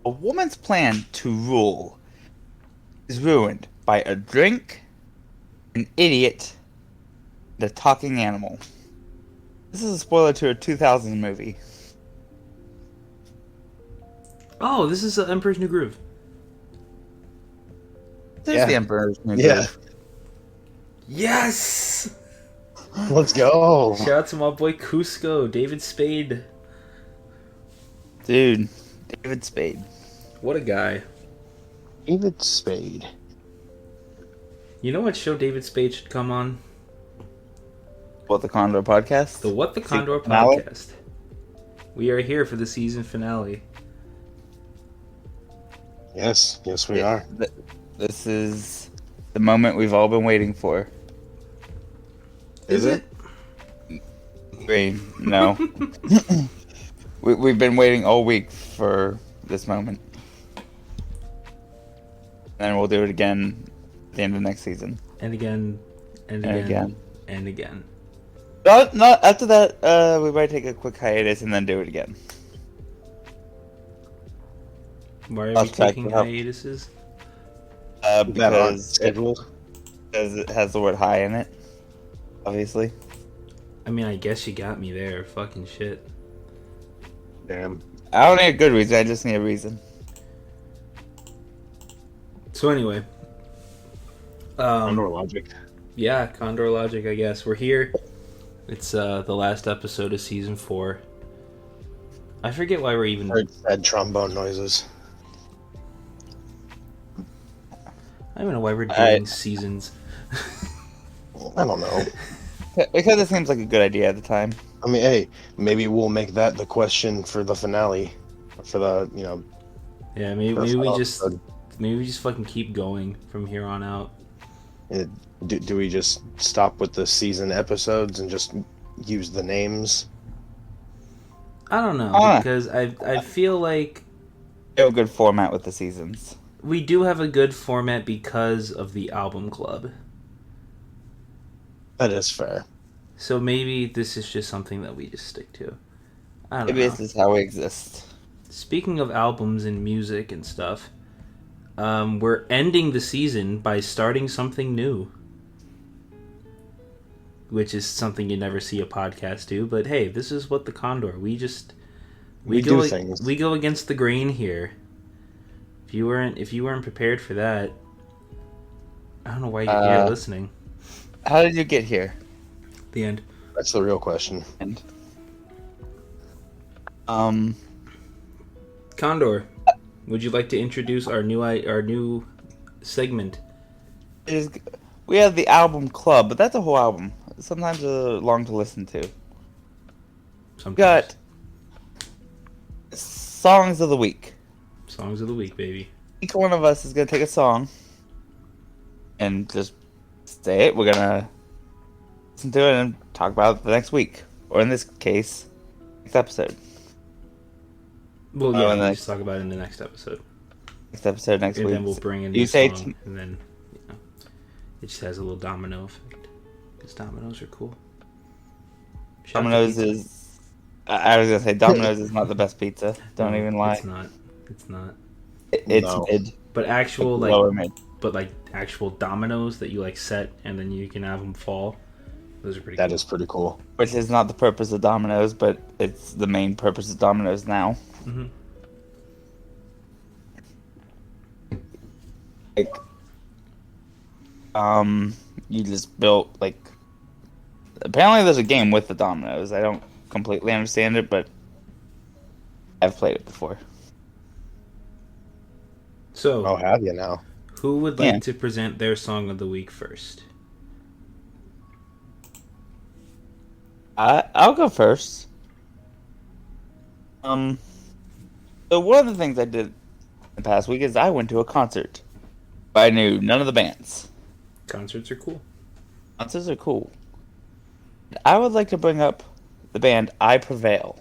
A woman's plan to rule is ruined by a drink, an idiot, and a talking animal. This is a spoiler to a 2000 movie. Oh, this is Emperor's New Groove. There's the Yeah. Emperor's New Yeah. Groove. Yes! Let's go. Shout out to my boy Cusco, David Spade. Dude, David Spade. What a guy. David Spade. You know what show David Spade should come on? What, the Condor podcast? The What the Season Condor finale? podcast. We are here for the season finale. Yes, we are. This is the moment we've all been waiting for. Is it? Wait, no. We've been waiting all week for this moment. And then we'll do it again at the end of next season. And again, and And again, again. and again. Not after that, we might take a quick hiatus and then do it again. Why are I'll we try taking to help. hiatuses? That on Because scheduled. it has the word high in it, obviously. I mean, I guess you got me there. Fucking shit. Damn. I don't need a good reason, I just need a reason. So anyway. Condor logic. Yeah, Condor Logic, I guess. We're here. It's the last episode of season 4. I forget why we're even... Heard sad trombone noises. I don't know why we're doing Alright. seasons. I don't know. Because it seems like a good idea at the time. I mean, hey, maybe we'll make that the question for the finale, for the Yeah, maybe first we episode. just fucking keep going from here on out. Do we just stop with the season episodes and just use the names? I don't know, Ah. because I feel like We have a good format with the seasons. we do have a good format because of the album club. That is fair. So maybe this is just something that we just stick to. I don't Maybe know. this is how we exist. Speaking of albums and music and stuff, we're ending the season by starting something new. Which is something you never see a podcast do, but hey, this is what the Condor. We do things. We go against the grain here. If you weren't prepared for that, I don't know why you're here listening. How did you get here? The end. That's the real question. And Condor, would you like to introduce our new segment? we have the album club, but that's a whole album. Sometimes long to listen to. Sometimes. Got songs of the week. Songs of the week, baby. Each one of us is gonna take a song and just say it. We're gonna listen to it and talk about it the next week, or in this case, next episode. Well, Oh, yeah, and we'll then- just talk about it in the next episode. Next episode next And week. then we'll bring in You a say song, and then it just has a little domino effect. Because dominoes are cool. Shout out to Domino's pizza. is. I was gonna say Domino's is not the best pizza. Don't No, even lie. It's not. It's not. It's No. mid, But actual lower mid. actual dominoes that you like set and then you can have them fall. Those are pretty. That cool. is pretty cool. Which is not the purpose of Domino's, but it's the main purpose of Domino's now. Mhm. Like, you just built like. Apparently, there's a game with the Domino's. I don't completely understand it, but I've played it before. So, I'll have you now. who would like Yeah. to present their song of the week first? I'll go first. So one of the things I did the past week is I went to a concert. But I knew none of the bands. Concerts are cool. Concerts are cool. I would like to bring up the band I Prevail.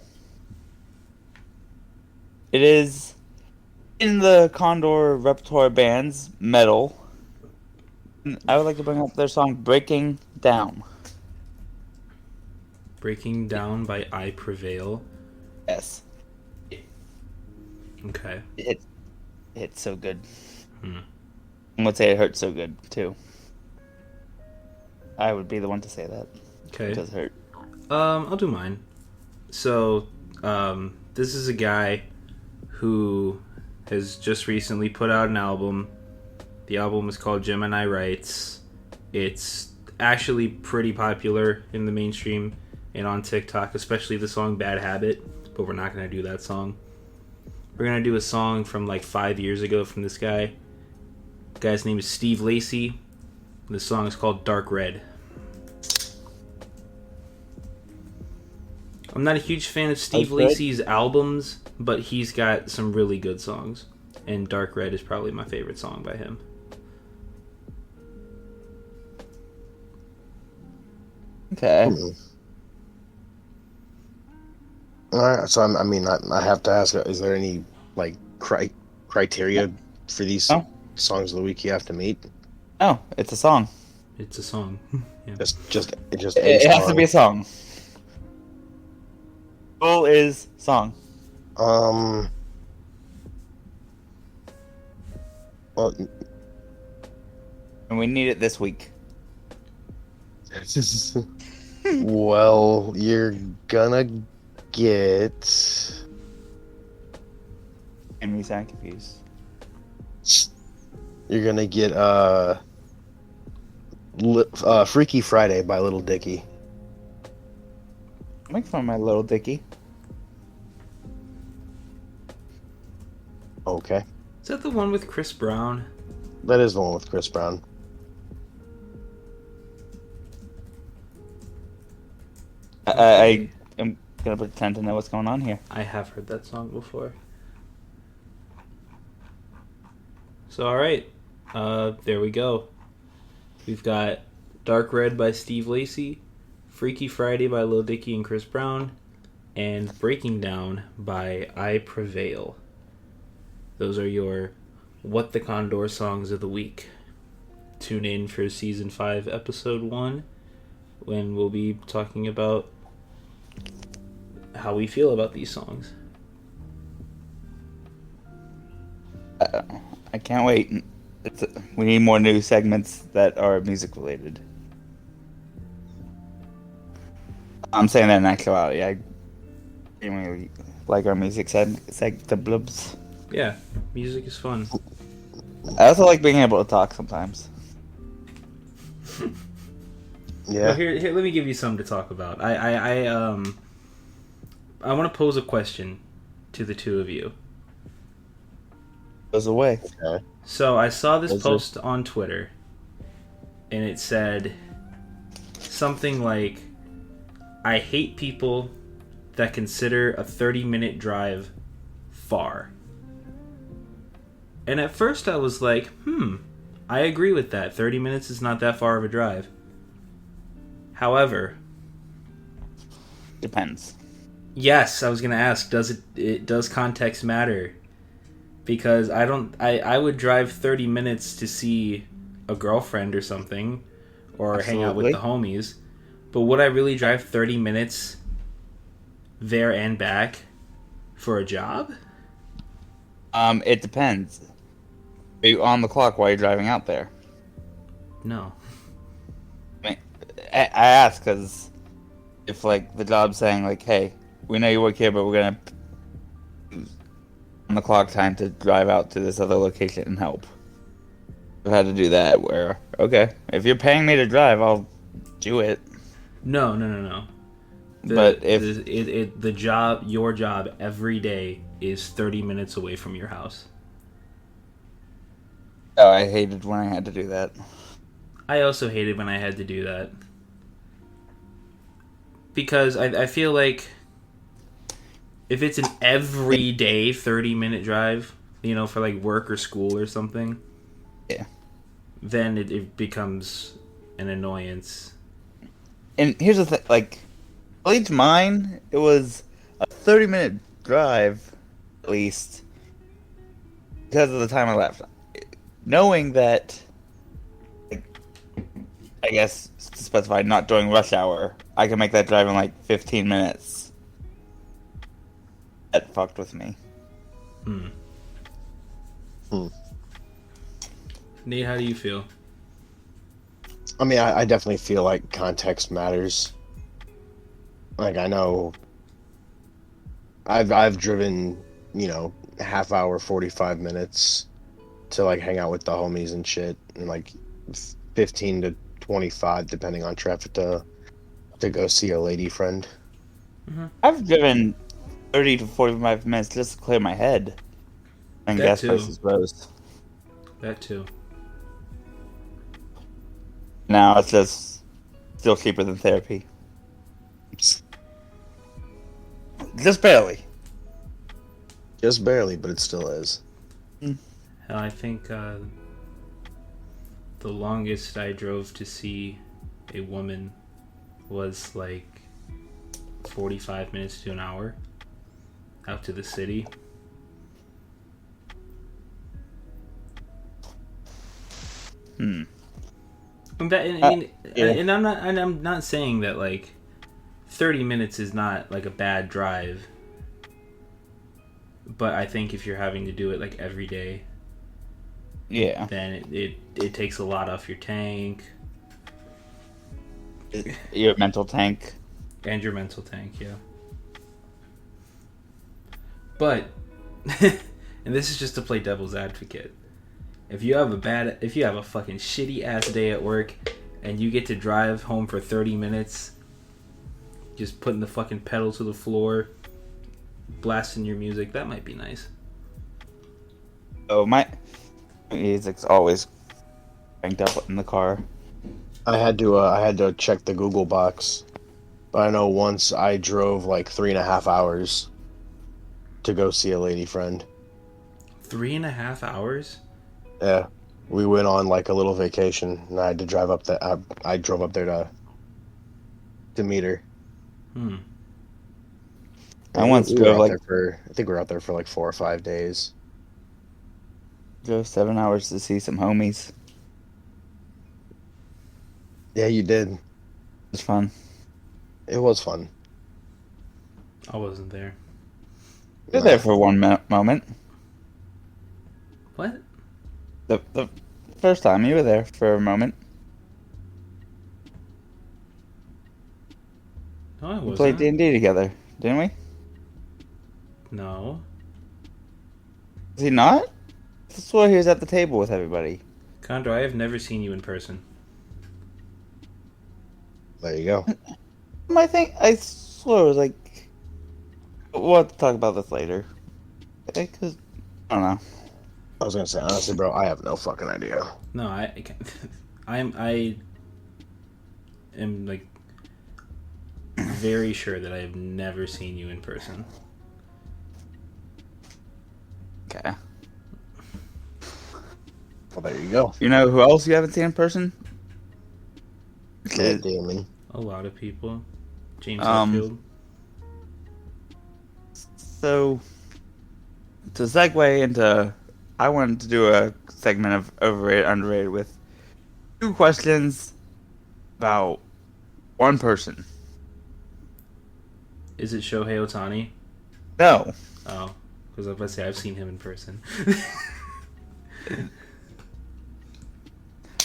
It is in the Condor repertoire bands metal. I would like to bring up their song Breaking Down. Breaking Down by I Prevail. Yes. Okay. It's so good. Hmm. I would say it hurts so good too. I would be the one to say that. Okay. It does hurt. I'll do mine. So, this is a guy who has just recently put out an album. The album is called Gemini Rights. It's actually pretty popular in the mainstream and on TikTok, especially the song Bad Habit, but we're not going to do that song. We're going to do a song from like 5 years ago from this guy. The guy's name is Steve Lacy. The song is called Dark Red. I'm not a huge fan of Steve Dark Red? Lacy's albums, but he's got some really good songs. And Dark Red is probably my favorite song by him. Okay. All right. So I have to ask: is there any like criteria for these No. songs of the week you have to meet? Oh, it's a song. It's a song. Yeah. Just It has to be a song. Goal is song. Well, And we need it this week. well, you're gonna get. And we sound confused. You're gonna get Freaky Friday by Little Dicky. Make fun of my little Dicky. Okay, Is that the one with Chris Brown? that is the one with Chris Brown. I am gonna pretend to know what's going on here. I have heard that song before. So, alright. There we go. We've got Dark Red by Steve Lacy, Freaky Friday by Lil Dicky and Chris Brown, and Breaking Down by I Prevail. Those are your What the Condor songs of the week. Tune in for Season 5, Episode 1, when we'll be talking about how we feel about these songs. I can't wait. We need more new segments that are music related. I'm saying that in actuality. I really like our music the blubs. Yeah, music is fun. I also like being able to talk sometimes. Yeah. Well, here, let me give you something to talk about. I want to pose a question to the two of you. Goes away. Okay. So I saw this Was it- post on Twitter, and it said something like, "I hate people that consider a 30-minute drive far." And at first I was like, I agree with that. 30 minutes is not that far of a drive. However, Depends. yes, I was gonna ask, does context matter? Because I would drive 30 minutes to see a girlfriend or something, or hang out with the homies, but would I really drive 30 minutes there and back for a job? It depends. Are you on the clock while you're driving out there? No. I mean, I ask because if like the job's saying like, "Hey, we know you work here, but we're gonna on the clock time to drive out to this other location and help." I've had to do that. Where okay, if you're paying me to drive, I'll do it. No. But if the job, your job every day is 30 minutes away from your house. oh, I hated when I had to do that. I also hated when I had to do that. Because I feel like if it's an everyday 30-minute drive, for like work or school or something, Yeah. then it becomes an annoyance. And here's the thing, like, at least mine, it was a 30-minute drive, at least, because of the time I left. Knowing that, like, I guess, to specify, not during rush hour, I can make that drive in, like, 15 minutes. That fucked with me. Hmm. Hmm. Nate, how do you feel? I mean, I definitely feel like context matters. Like, I know I've driven, half hour, 45 minutes to like hang out with the homies and shit, and like 15 to 25 depending on traffic to go see a lady friend. I've driven 30 to 45 minutes just to clear my head. And That gas too. prices rose. That too. Now it's just still cheaper than therapy. Just barely. Just barely, but it still is. Hell, I think the longest I drove to see a woman was like 45 minutes to an hour out to the city. Hmm. Yeah. And I'm not saying that like 30 minutes is not like a bad drive, but I think if you're having to do it like every day, Yeah. then it takes a lot off your tank Your mental tank. and your mental tank, yeah. But and this is just to play devil's advocate. If you have a fucking shitty ass day at work and you get to drive home for 30 minutes just putting the fucking pedal to the floor, blasting your music, that might be nice. Oh, my music's always cranked up in the car. I had to check the Google box, but I know once I drove like 3.5 hours to go see a lady friend. 3.5 hours? Yeah, we went on like a little vacation, and I had to drive up there. I drove up there to meet her. I once we were drove out like there for, I think we were out there for like 4 or 5 days. drove 7 hours to see some homies. Yeah, you did. It was fun. It was fun. I wasn't there. You were there for one moment. What? The first time you were there for a moment. No, I We played wasn't. D&D together, didn't we? No. Was he not? I swore he was at the table with everybody. Condor, I have never seen you in person. There you go. I swore it was like... We'll have to talk about this later. Because, I don't know. I was gonna say, honestly, bro, I have no fucking idea. No, I am like very sure that I have never seen you in person. Okay. Well, there you go. You know who else you haven't seen in person? Matt Damon. A lot of people. James Um, Hetfield. So, to segue into... I wanted to do a segment of overrated, underrated with 2 questions about one person. Is it Shohei Ohtani? No. Oh, because I was about to say I've seen him in person.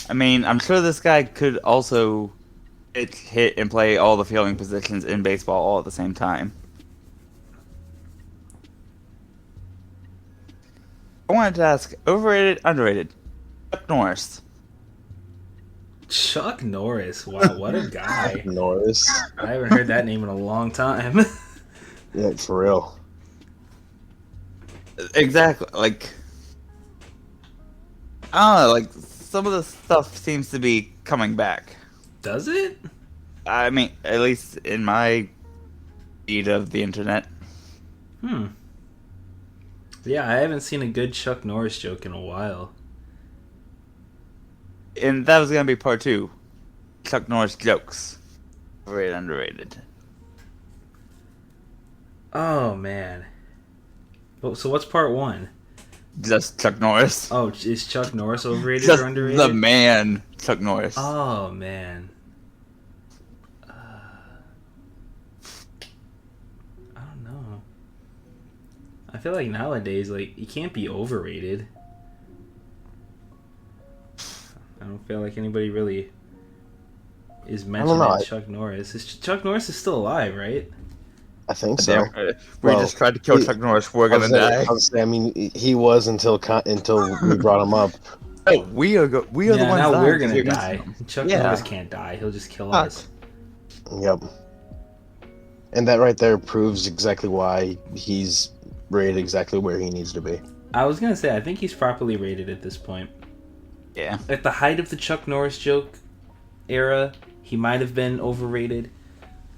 I mean, I'm sure this guy could also hit and play all the fielding positions in baseball all at the same time. I wanted to ask, overrated, underrated? Chuck Norris. Chuck Norris. Wow, what a guy. Norris. I haven't heard that name in a long time. Yeah, for real. Exactly. Like, I don't know, like, some of the stuff seems to be coming back. Does it? I mean, at least in my feed of the internet. Yeah, I haven't seen a good Chuck Norris joke in a while. And that was going to be part 2. Chuck Norris jokes. Overrated, underrated. Oh, man. So what's part 1? Just Chuck Norris. Oh, is Chuck Norris overrated Just or underrated? the man, Chuck Norris. Oh, man. I don't know. I feel like nowadays, like, you can't be overrated. I don't feel like anybody really is mentioning know. Chuck Norris. Chuck Norris is still alive, right? I think so. Damn, we Well, just tried to kill Chuck Norris. We're gonna die. I was saying, I mean, he was until we brought him up. Oh, we are the ones now dying. we're 'Cause gonna you're die. missing him. Chuck Yeah. Norris can't die. He'll just kill Fuck. us. Yep. And that right there proves exactly why he's rated exactly where he needs to be. I was gonna say, I think he's properly rated at this point. Yeah. At the height of the Chuck Norris joke era, he might have been overrated,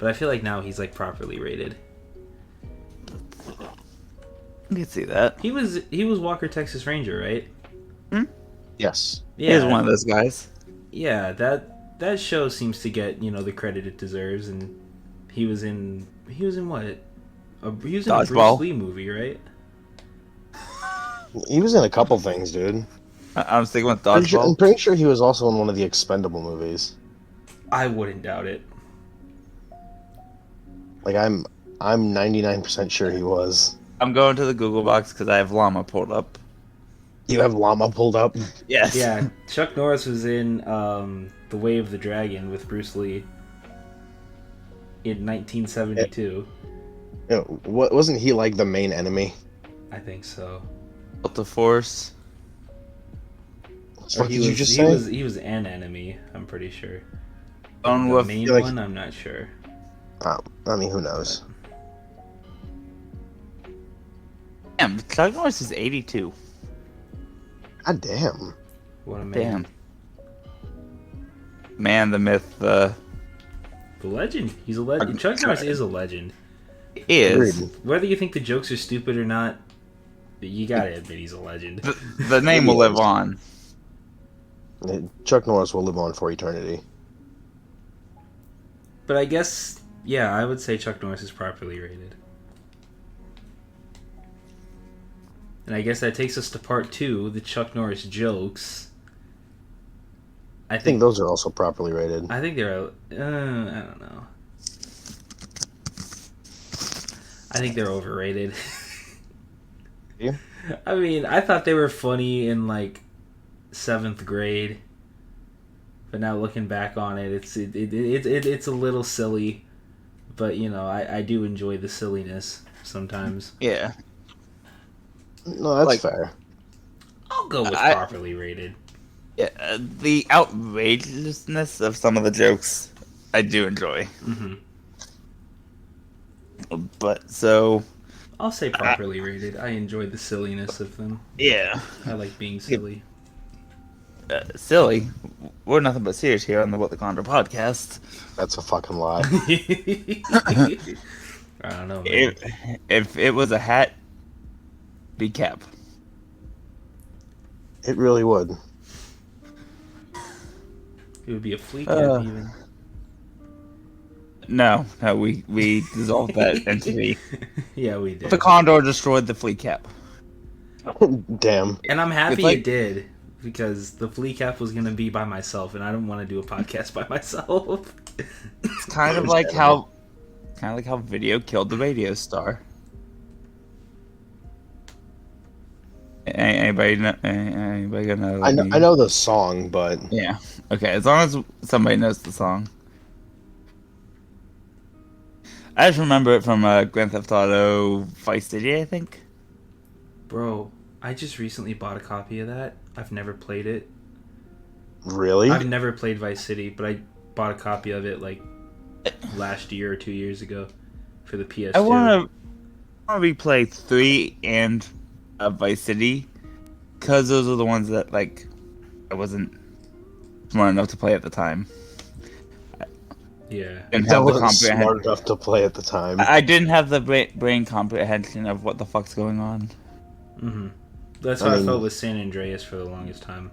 but I feel like now he's like properly rated. You can see that. He was Walker Texas Ranger, right? Yes. He is one of those guys. Yeah, that show seems to get, the credit it deserves, and he was in what? He was in a Bruce Dodgeball. Lee movie, right? He was in a couple things, dude. I'm sticking with I'm Dodgeball. pretty sure he was also in one of the Expendable movies. I wouldn't doubt it. Like I'm 99% sure he was. I'm going to the Google box because I have Llama pulled up. You have Llama pulled up? Yes. Yeah, Chuck Norris was in The Way of the Dragon with Bruce Lee in 1972. You know, what wasn't he like the main enemy? I think so. Delta Force. What did you just say? He was an enemy, I'm pretty sure. On The with main like- one, I'm not sure. I mean, who knows? Damn, Chuck Norris is 82. God damn. What a man. Damn. Man, the myth, the The legend. He's a legend. Chuck Norris is a legend. is. Agreed. Whether you think the jokes are stupid or not, you gotta admit he's a legend. The name will live on. Chuck Norris will live on for eternity. But I guess, yeah, I would say Chuck Norris is properly rated. And I guess that takes us to part 2, the Chuck Norris jokes. I think those are also properly rated. I think they're, I don't know. I think they're overrated. Yeah. I mean, I thought they were funny in like 7th grade, but now looking back on it, it's a little silly. But I do enjoy the silliness sometimes. Yeah. No, that's Like- fair. I'll go with I- properly rated. Yeah, the outrageousness of some of the jokes I do enjoy. Hmm. But so, I'll say properly rated. I enjoy the silliness of them. yeah. I like being silly. Silly. We're nothing but serious here on the What the Condor podcast. That's a fucking lie. I don't know, man. If it was a hat, be cap. It really would. It would be a flea Uh, cap even. No, we dissolved that entity. Yeah, we did. The Condor destroyed the flea cap. Damn. And I'm happy It's like- it did, because the flea cap was going to be by myself, and I don't want to do a podcast by myself. It's kind of like how video killed the radio star. Anybody gonna? I know the song, but Yeah. Okay. As long as somebody knows the song. I just remember it from Grand Theft Auto Vice City, I think. Bro, I just recently bought a copy of that. I've never played it. really? I've never played Vice City, but I bought a copy of it like last year or 2 years ago for the PS2. I want to replay 3 and Vice City because those are the ones that like I wasn't smart enough to play at the time. Yeah. Didn't I have the wasn't smart comprehension. enough to play at the time. I didn't have the brain comprehension of what the fuck's going on. Mm-hmm. That's I how I mean- felt with San Andreas for the longest time,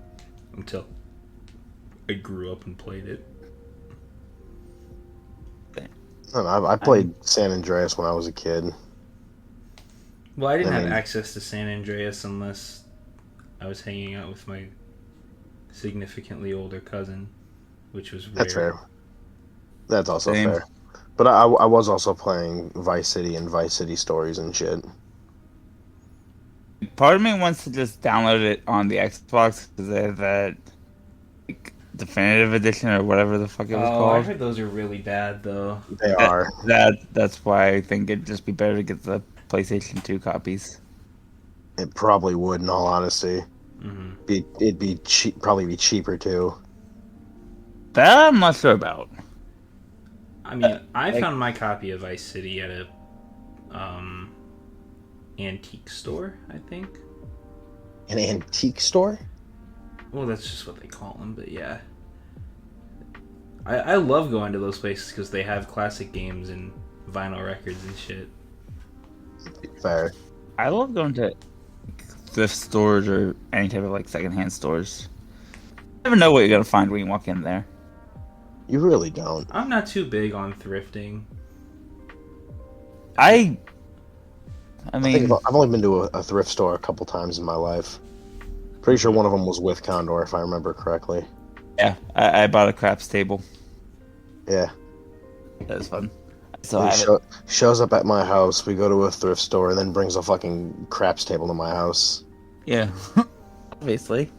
until I grew up and played it. I played San Andreas when I was a kid. Well, I didn't I have mean- access to San Andreas unless I was hanging out with my significantly older cousin, which was rare. That's fair. That's also Same. fair. But I was also playing Vice City and Vice City Stories and shit. Part of me wants to just download it on the Xbox because they have that like, definitive edition or whatever the fuck it was Oh, I called. heard those are really bad though. They are. That's why I think it'd just be better to get the PlayStation 2 copies. It probably would, in all honesty. Hmm. It'd be cheap. Probably be cheaper too. That I'm not sure about. I mean, I like- found my copy of Vice City at a antique store, I think. An antique store? Well, that's just what they call them, but yeah. I love going to those places because they have classic games and vinyl records and shit. Fair. I love going to thrift stores or any type of like secondhand stores. You never know what you're gonna find when you walk in there. You really don't. I'm not too big on thrifting. I I mean, think I've only been to a thrift store a couple times in my life. Pretty sure one of them was with Condor, if I remember correctly. yeah, I bought a craps table. Yeah. That was fun. So He I have it. shows up at my house, we go to a thrift store, and then brings a fucking craps table to my house. Yeah, obviously.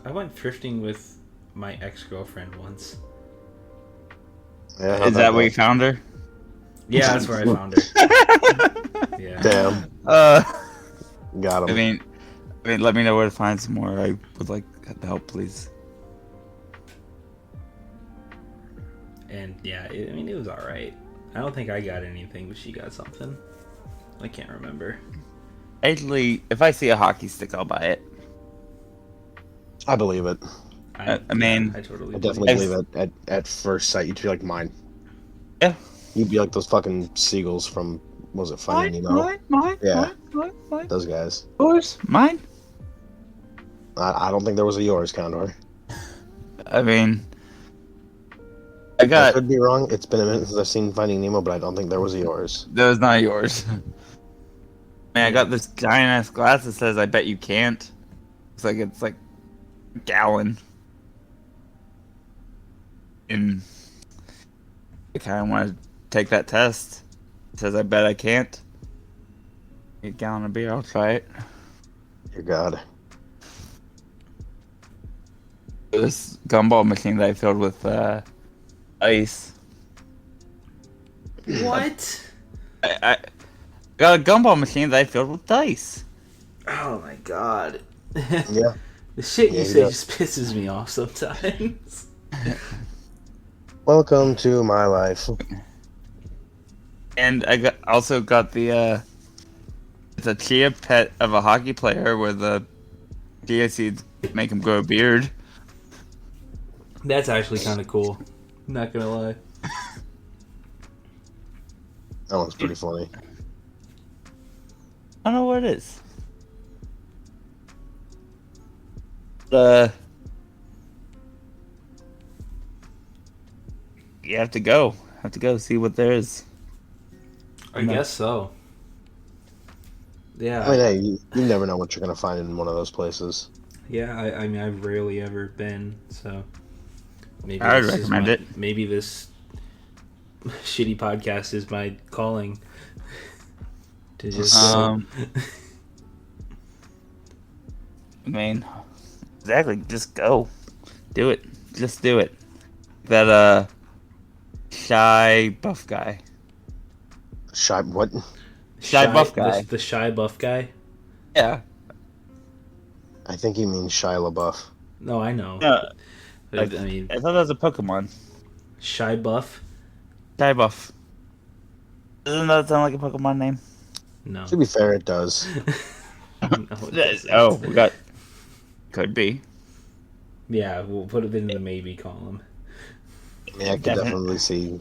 I went thrifting with my ex-girlfriend once. Yeah, Is that where you found her? Yeah, that's where I found her. Yeah. Damn. Got I him. mean, let me know where to find some more. I would like the help, please. And yeah, it was alright. I don't think I got anything, but she got something. I can't remember. Actually, if I see a hockey stick, I'll buy it. I believe it. I mean, I totally I definitely I've- believe it. At first sight, you'd be like mine. Yeah. You'd be like those fucking seagulls from, what was it, Finding Nemo? mine, Yeah. mine. Those guys. Yours, mine. I don't think there was a yours, Condor. I mean, I I got. could be wrong. It's been a minute since I've seen Finding Nemo, but I don't think there was a yours. That was not yours. Man, I got this giant ass glass that says "I bet you can't." It's like a gallon, and I kind of want to take that test. It says "I bet I can't." Get a gallon of beer. I'll try it. Dear God. This gumball machine that I filled with ice. What? I got a gumball machine that I filled with dice. Oh my god. Yeah. The shit Yeah, you he say does. just pisses me off sometimes. Welcome to my life. And I also got the it's a chia pet of a hockey player where the chia seeds make him grow a beard. That's actually kind of cool. Not gonna lie. That one's pretty funny. I don't know what it is. But, you have to go. See what there is. I No. guess so. Yeah. I mean, hey, you never know what you're gonna find in one of those places. Yeah, I mean, I've rarely ever been, so maybe I would this is recommend my- it. Maybe this shitty podcast is my calling to just I mean, exactly. Just go, do it. Just do it. That shy buff guy. Shy, what? Shy buff guy. The shy buff guy. Yeah. I think he means Shia LaBeouf. No, I know. I I mean, thought that was a Pokemon. shy buff. Shy buff. Doesn't that sound like a Pokemon name? No. To be fair, it does. No, it doesn't. Oh, we got. Could be. Yeah, we'll put it in the maybe column. I mean, I could definitely see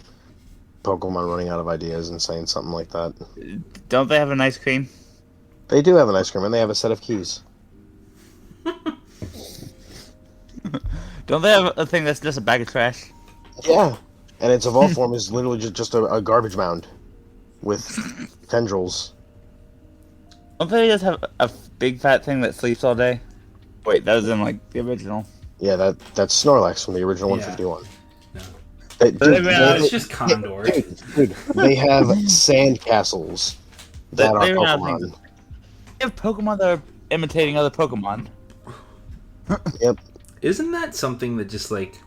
Pokemon running out of ideas and saying something like that. Don't they have an ice cream? They do have an ice cream, and they have a set of keys. Don't they have a thing that's just a bag of trash? Yeah, and its evolved form is literally just a garbage mound with tendrils. Don't they just have a big fat thing that sleeps all day? Wait, that was in like the original. Yeah, that's Snorlax from the original Yeah. 151. No. Dude, It's just Condor. dude, they have sand castles that are They ran out of Pokemon. things. They have Pokemon that are imitating other Pokemon. Yep. Isn't that something that just like,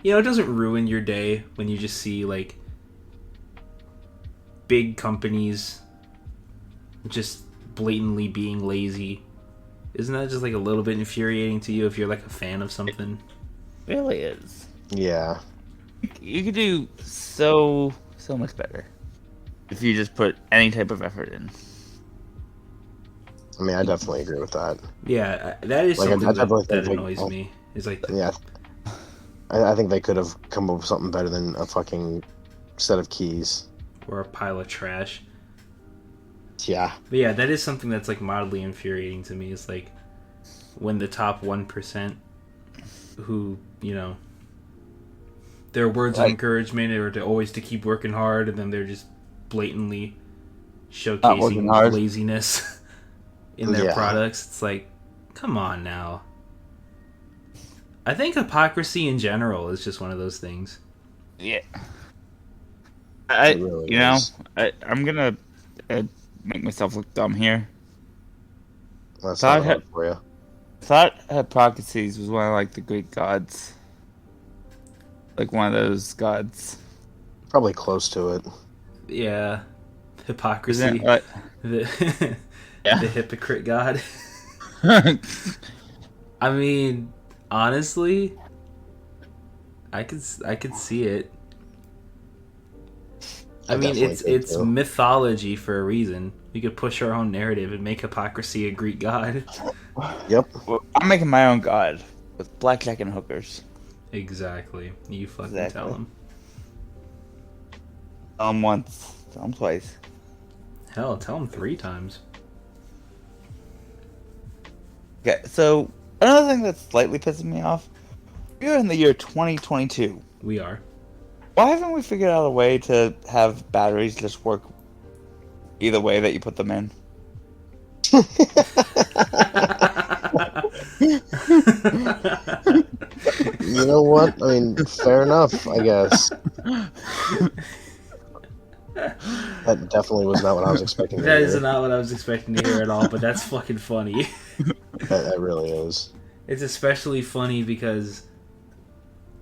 it doesn't ruin your day when you just see like big companies just blatantly being lazy? Isn't that just like a little bit infuriating to you if you're like a fan of something? It really is. Yeah. You could do so much better if you just put any type of effort in. I mean, I definitely agree with that. Yeah, that is Like, something I definitely that think, annoys me. Is like, Yeah. I think they could have come up with something better than a fucking set of keys. or a pile of trash. Yeah. But yeah, that is something that's like mildly infuriating to me. It's like when the top 1% who, their words of encouragement are to always to keep working hard, and then they're just blatantly working showcasing hard. laziness in their Yeah. products. It's like, come on now. I think hypocrisy in general is just one of those things. Yeah. It really is. I'm gonna make myself look dumb here. That's Thought not hard for you. Thought Hippocrates was one of like the Greek gods, like one of those gods. Probably close to it. Yeah, hypocrisy. Isn't it, like, The yeah. the hypocrite god. I mean, honestly, I could see it. I mean, definitely think it's so. mythology for a reason. We could push our own narrative and make hypocrisy a Greek god. Yep. Well, I'm making my own god with blackjack and hookers. Exactly. You fucking Exactly. tell him. Tell him once, tell him twice. Hell, tell him 3 times. Okay, so another thing that's slightly pissing me off. We're in the year 2022. We are. Why haven't we figured out a way to have batteries just work either way that you put them in? You know what? I mean, fair enough, I guess. That definitely was not what I was expecting to That hear. is not what I was expecting to hear at all, but that's fucking funny. That really is. It's especially funny because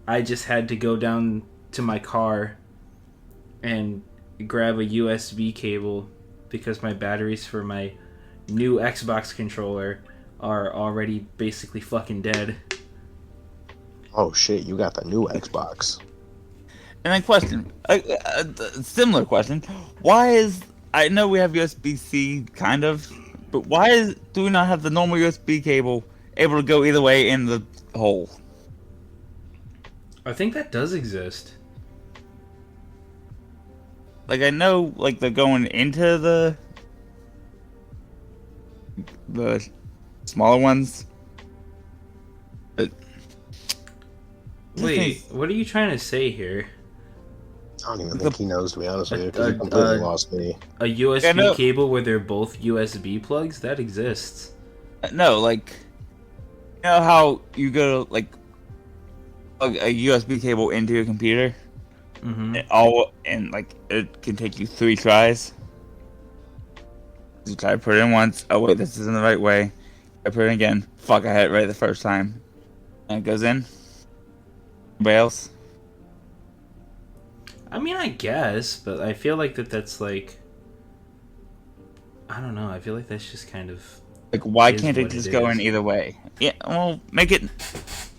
I just had to go down to my car and grab a USB cable because my batteries for my new Xbox controller are already basically fucking dead. Oh shit, you got the new Xbox. And then question, a similar question. Why is, I know we have USB-C kind of, but why do we not have the normal USB cable able to go either way in the hole? I think that does exist. Like, I know, like, they're going into the smaller ones, but Wait, what are you trying to say here? I don't even think he knows, to be honest with you, Uh, because he completely uh, lost me. A USB Yeah, no. cable where they're both USB plugs? That exists. no, like, you know how you go to, like, plug a USB cable into your computer? Mm-hmm. And like, it can take you 3 tries. You try to put it in once. Oh wait, this isn't the right way. I put it in again. Fuck, I had it right the first time. And it goes in. Anybody else? I mean, I guess, but I feel like that's like... I don't know, I feel like that's just kind of... Like, why Is can't it what just it go is. in either way? Yeah, well, make it,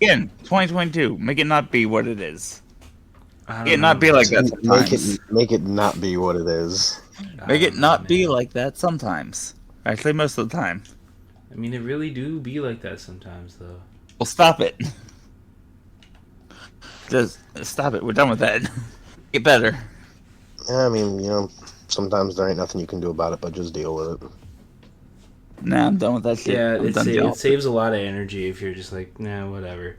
again, 2022. Make it not be what it is. I don't Make it know. not be like that Make sometimes. make it not be what it is. I Make don't it know, not be man. like that sometimes. Actually, most of the time. I mean, it really do be like that sometimes, though. Well, stop it. Just stop it. We're done with that. Get better. Yeah, I mean, sometimes there ain't nothing you can do about it, but just deal with it. Nah, I'm done with that shit. Yeah, I'm it done dealing. saves a lot of energy if you're just like, nah, whatever.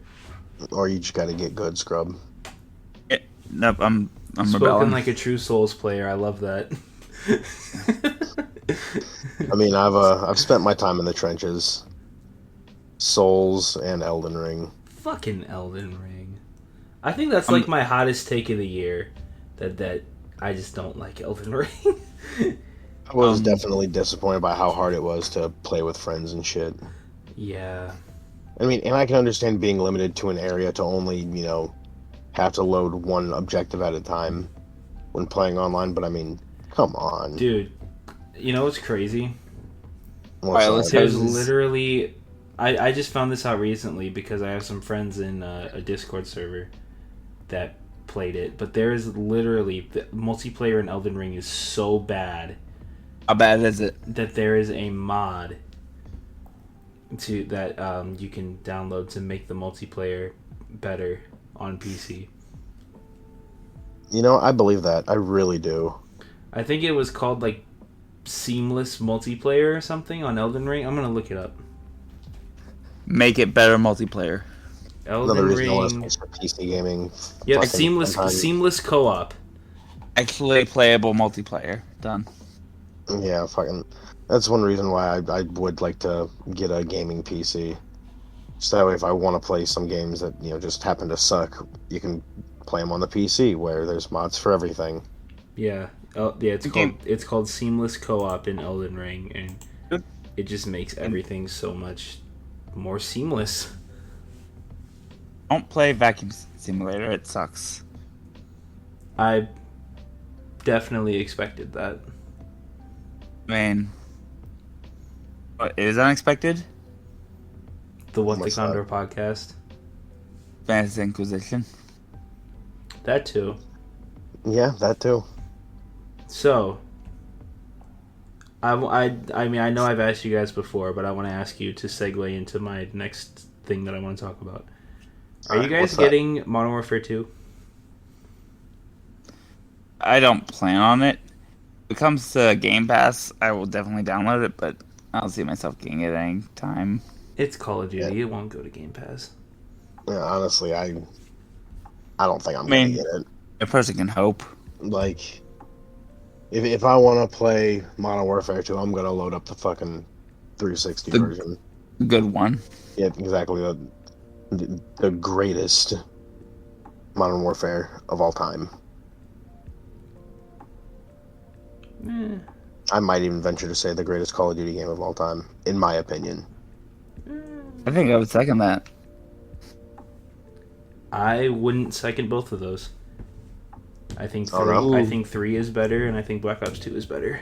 Or you just gotta get good, scrub. Nope, I'm Spoken rebelling. like a true Souls player. I love that. I mean, I've spent my time in the trenches. Souls and Elden Ring. Fucking Elden Ring. I think that's like my hottest take of the year. That I just don't like Elden Ring. I was definitely disappointed by how hard it was to play with friends and shit. Yeah. I mean, and I can understand being limited to an area to only, have to load one objective at a time when playing online, but I mean, come on. Dude, you know what's crazy? What's Alright, let's that? hear There's this. literally... I just found this out recently because I have some friends in a Discord server that played it, but there is literally... The multiplayer in Elden Ring is so bad How bad is it? that there is a mod that you can download to make the multiplayer better on PC. I believe that. I really do. I think it was called like seamless multiplayer or something on Elden Ring. I'm gonna look it up. Make it better multiplayer. Another Elden reason I want to Ring. switch to PC gaming. Yep, Fucking seamless sometimes- co-op. Actually playable multiplayer. Done. Yeah, fucking. That's one reason why I would like to get a gaming PC. So that way, if I want to play some games that just happen to suck, you can play them on the PC where there's mods for everything. Yeah, yeah. It's Okay. called seamless co-op in Elden Ring, and Good. it just makes everything so much more seamless. Don't play Vacuum Simulator. It sucks. I definitely expected that. I mean, what is unexpected? The What the What's Condor podcast. Fantasy Inquisition. That too. Yeah, that too. So, I mean, I know I've asked you guys before, but I want to ask you to segue into my next thing that I want to talk about. Are you Alright, guys what's that? getting Modern Warfare 2? I don't plan on it. If it comes to Game Pass, I will definitely download it, but I don't see myself getting it any time. It's Call of Duty. It won't go to Game Pass. Yeah, honestly, I don't think I'm I mean- gonna get it. A person can hope. Like, if I want to play Modern Warfare 2, I'm gonna load up the fucking 360 The- version. Good one. Yeah, exactly. The greatest Modern Warfare of all time. Eh. I might even venture to say the greatest Call of Duty game of all time, in my opinion. I think I would second that. I wouldn't second both of those. I think Oh, no? I think 3 is better, and I think Black Ops 2 is better.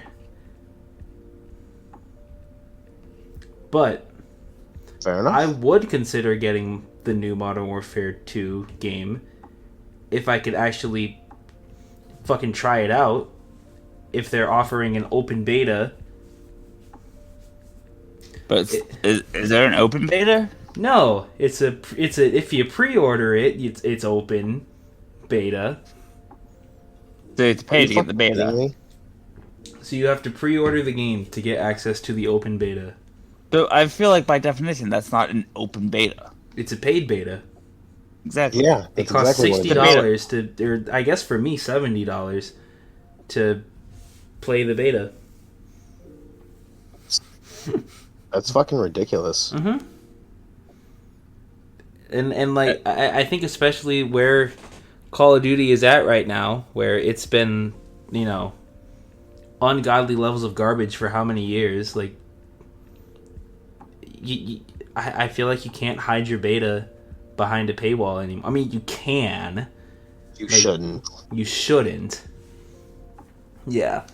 But Fair enough. I would consider getting the new Modern Warfare 2 game if I could actually fucking try it out. If they're offering an open beta. But is there an open beta? No, it's a if you pre-order it, it's open beta. So you have to Are pay you to get the fucking kidding beta. me? So you have to pre-order the game to get access to the open beta. So I feel like by definition that's not an open beta. It's a paid beta. Exactly. Yeah, It that's costs exactly what $60 it is. to, or I guess for me $70 to play the beta. That's fucking ridiculous. Mm-hmm. And like I think especially where Call of Duty is at right now, where it's been ungodly levels of garbage for how many years, like I feel like you can't hide your beta behind a paywall anymore. I mean, you can. You Like- shouldn't. You shouldn't. Yeah.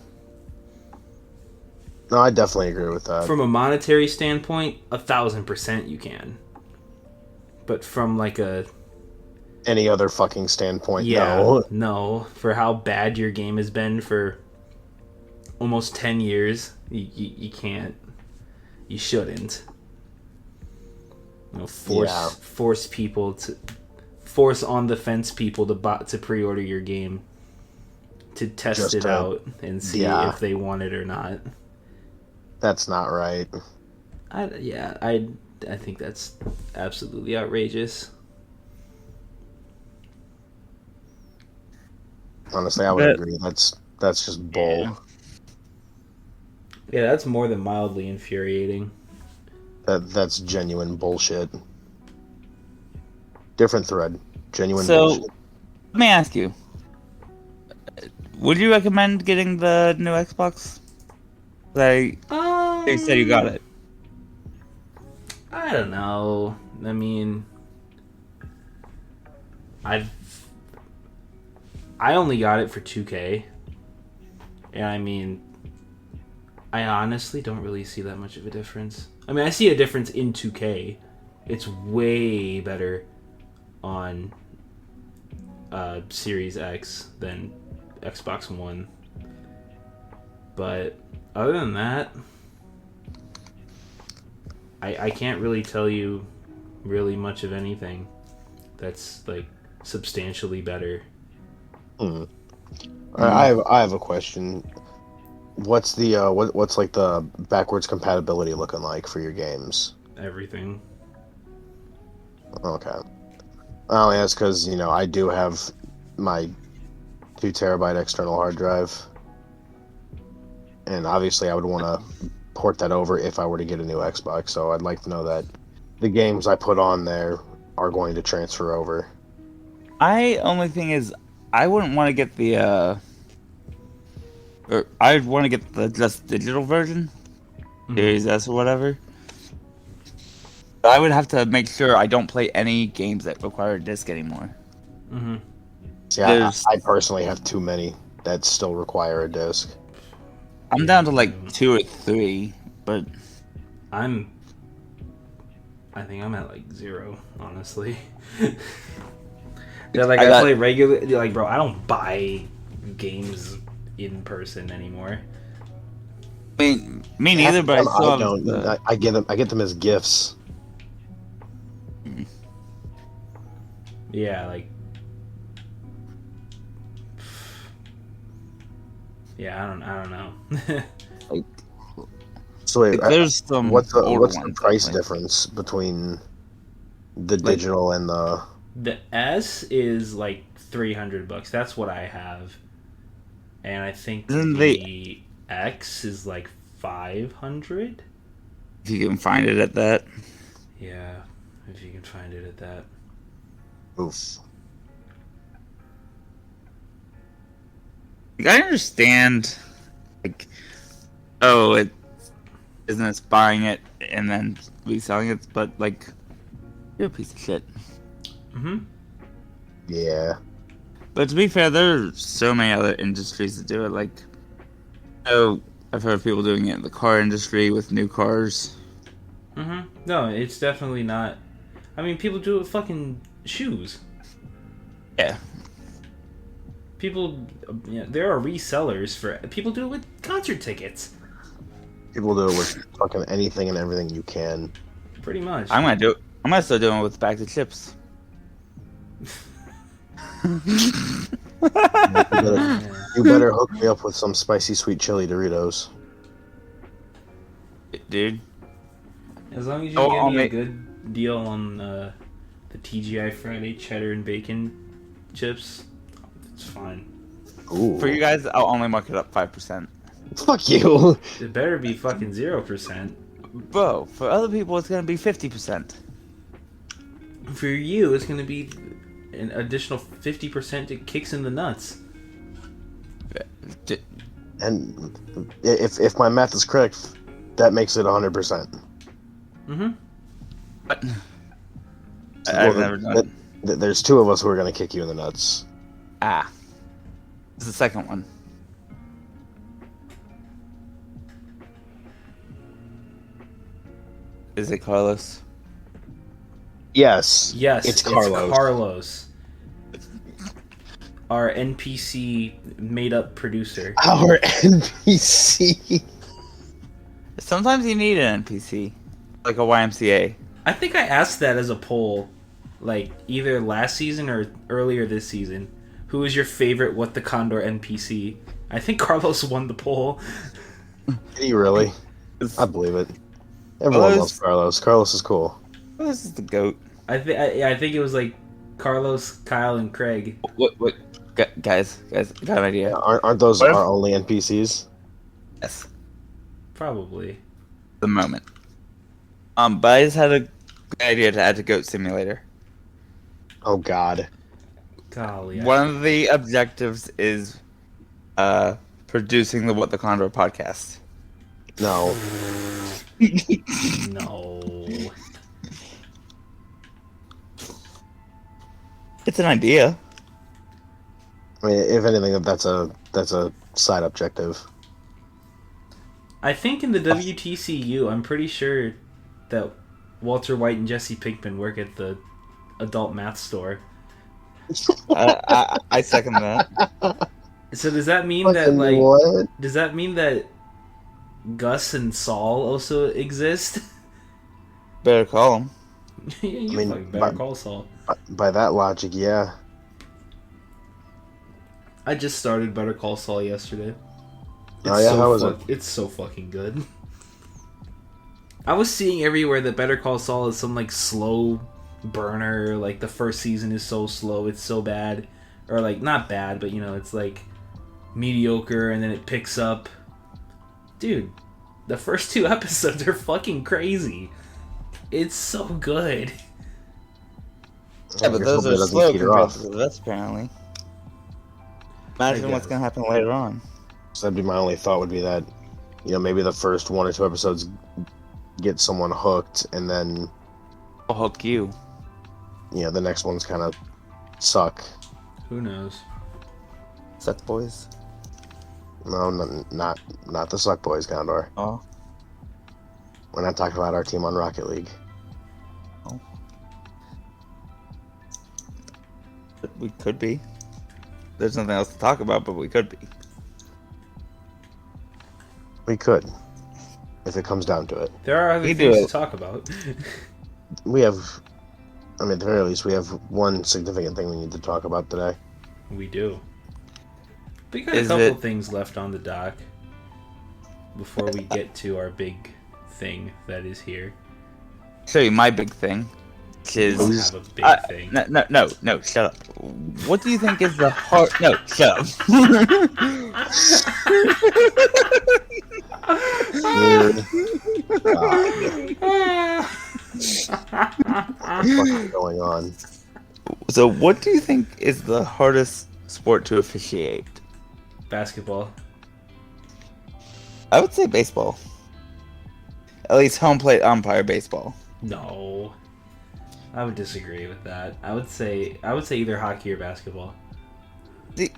No, I definitely agree with that. From a monetary standpoint, 1,000% you can. But from like a Any other fucking standpoint, yeah, no. for how bad your game has been for almost 10 years, you can't. You shouldn't. Yeah. Force people to force on the fence people to pre-order your game to test Just it to- out and see yeah. if they want it or not. That's not right. I think that's absolutely outrageous. Honestly, I would But- agree. That's just bull. Yeah. Yeah, that's more than mildly infuriating. That's genuine bullshit. Different thread. Genuine So- bullshit. Let me ask you. Would you recommend getting the new Xbox? Like, they said you got it. I don't know. I mean, I only got it for 2K, and I mean, I honestly don't really see that much of a difference. I mean, I see a difference in 2K. It's way better on Series X than Xbox One. But other than that, I can't really tell you really much of anything that's like substantially better. I have a question. What's the what's like the backwards compatibility looking like for your games? Everything. Okay. I only ask because I do have my 2 terabyte external hard drive, and obviously I would want to port that over if I were to get a new Xbox. So I'd like to know that the games I put on there are going to transfer over. Only thing is, I wouldn't want to get the or I'd want to get the just digital version, Series S or whatever. But I would have to make sure I don't play any games that require a disc anymore. Mm-hmm. See, I personally have too many that still require a disc. I'm down to like 2 or 3, but I think I'm at like 0, honestly. Yeah, like I play regular. Like, bro, I don't buy games in person anymore. I mean, me neither. But I don't. I get them. I get them as gifts. Yeah, like. Yeah, I don't know. Like, so wait, there's some. What's the price difference between the digital and the? The S is like $300. That's what I have, and I think the X is like 500. If you can find it at that. Yeah, if you can find it at that. Oof. Like, I understand, like, oh, it business buying it and then reselling it, but like, you're a piece of shit. Mm-hmm. Yeah. But to be fair, there's so many other industries that do it. Like, oh, I've heard of people doing it in the car industry with new cars. Mm-hmm. No, it's definitely not. I mean, people do it with fucking shoes. Yeah. People, there are resellers for. People do it with concert tickets. People do it with fucking anything and everything you can. Pretty much. I'm gonna start doing it with bags of chips. You better hook me up with some spicy sweet chili Doritos. Dude. As long as you give me a good deal on the TGI Friday cheddar and bacon chips, it's fine. Ooh. For you guys, I'll only mark it up 5%. Fuck you. It better be fucking 0%. Bro, for other people, it's gonna be 50%. For you, it's gonna be an additional 50% to kicks in the nuts. And if my math is correct, that makes it 100%. Mm-hmm. But I've never done it. There's 2 of us who are gonna kick you in the nuts. Ah. It's the second one. Is it Carlos? Yes. Yes, It's Carlos. Our NPC made-up producer. Our NPC. Sometimes you need an NPC, like a YMCA. I think I asked that as a poll, like either last season or earlier this season. Who is your favorite What the Condor NPC? I think Carlos won the poll. Did he really? I believe it. Everyone loves Carlos. Carlos is cool. This is the GOAT. I think it was like Carlos, Kyle, and Craig. What? Guys, I got an idea. Yeah, aren't those our only NPCs? Yes. Probably. The moment. But I just had a good idea to add to Goat Simulator. Oh God. Golly. One of the objectives is producing the What the Condor podcast. No. No. It's an idea. I mean, if anything, that's a side objective. I think in the WTCU, I'm pretty sure that Walter White and Jesse Pinkman work at the adult math store. I second that. So does that mean that Fucking like what? does that mean that Gus and Saul also exist? Better call him. You I mean, fucking better call Saul. By that logic, yeah. I just started Better Call Saul yesterday. Oh, yeah? How was it? It's so fucking good. I was seeing everywhere that Better Call Saul is some like slow burner, like the first season is so slow, it's so bad. Or like not bad, but you know, it's like mediocre and then it picks up. Dude, the first 2 episodes are fucking crazy. It's so good. Yeah, but Here's those hoping are it doesn't slow peter compared off. to this, apparently. Imagine what's guess. gonna happen later on. So that'd be my only thought would be that, maybe the first 1 or 2 episodes get someone hooked, and then, I'll hook you. the next ones kind of suck. Who knows? Suck boys. No, not the suck boys, Condor. Oh. We're not talking about our team on Rocket League. But we could be. There's nothing else to talk about, but we could be. We could, if it comes down to it. There are other We do things it. to talk about. We have, at the very least, we have one significant thing we need to talk about today. We do. We got Is a couple it- things left on the dock before we get to our big thing that is here. Show you my big thing, which We is don't have a big thing. no, shut up. What do you think is the hard? No, shut up. Dear God, what the fuck is going on? So, what do you think is the hardest sport to officiate? Basketball. I would say baseball. At least home plate umpire baseball. No. I would disagree with that. I would say either hockey or basketball. See,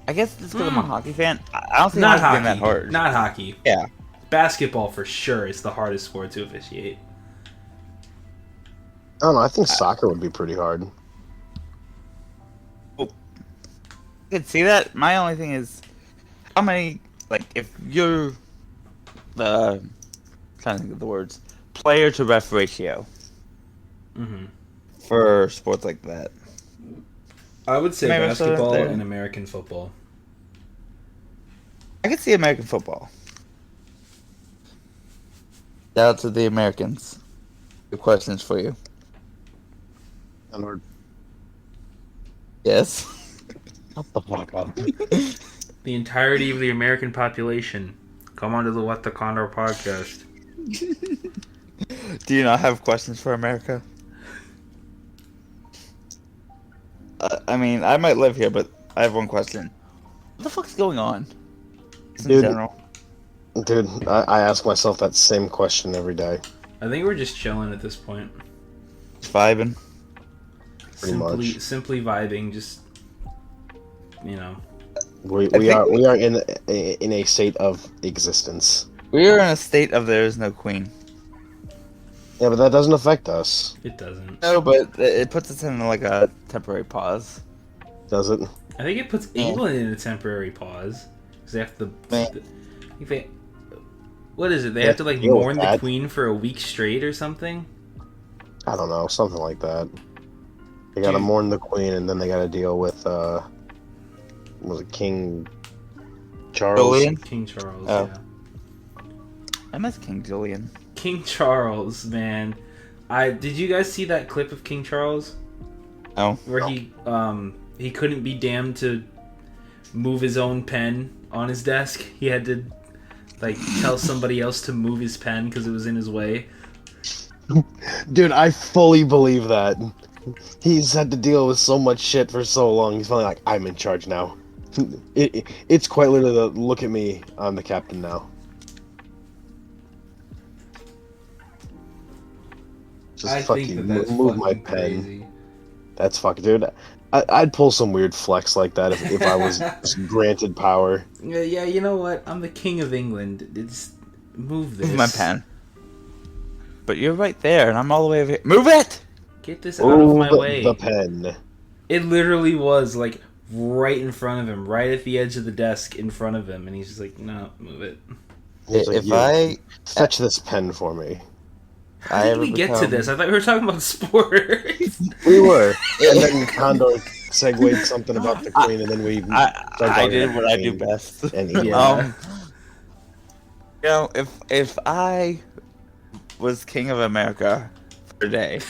I guess it's because I'm a hockey fan. I don't think Not hockey hockey. being that hard. Not hockey. Yeah. Basketball for sure is the hardest sport to officiate. I don't know. I think soccer would be pretty hard. I could see that. My only thing is, how many, if you're the, trying to think of the words, player to ref ratio Mm-hmm. for sports like that. I would say Maybe so basketball there. and American football. I could see American football. Shout out to the Americans. Good questions for you. And Yes. shut the fuck up. The entirety of the American population. Come onto the What the Condor podcast. Do you not have questions for America? I mean, I might live here, but I have one question. What the fuck's going on? Just in Dude. general. Dude, I ask myself that same question every day. I think we're just chilling at this point. Just vibing. Pretty much. Simply vibing, just We think are in a state of existence. We are in a state of there is no queen. Yeah, but that doesn't affect us, it doesn't. No, but it puts us in a temporary pause. does it? I think it puts Yeah. England in a temporary pause because they have to. Man. If they, what is it? They Yeah, have to deal with mourn the that. queen for a week straight or something. I don't know, something like that. They gotta Dude. mourn the queen, and then they gotta deal with was it King Charles? Julian? King Charles. Oh. Yeah. I miss King Julian. King Charles, man. Did you guys see that clip of King Charles Oh. where he couldn't be damned to move his own pen on his desk? He had to tell somebody else to move his pen because it was in his way. Dude, I fully believe that. He's had to deal with so much shit for so long. He's finally like, I'm in charge now. It's quite literally the look at me, I'm the captain now. Just I think fucking that's move my fucking pen. crazy. That's fucking, dude. I'd pull some weird flex like that if I was just granted power. Yeah, you know what? I'm the king of England. It's move this. Move my pen. But you're right there, and I'm all the way over here. Move it! Get this out of Move my way. the pen. It literally was like right in front of him, right at the edge of the desk in front of him, and he's just like, "No, move it." He's like, If "You, I fetch this pen for me." How did we get to this? I thought we were talking about sports. We were, and then Condor segued something about the Queen, and then we. I did what I do best. And England. Yeah. You know, if I was king of America for a day,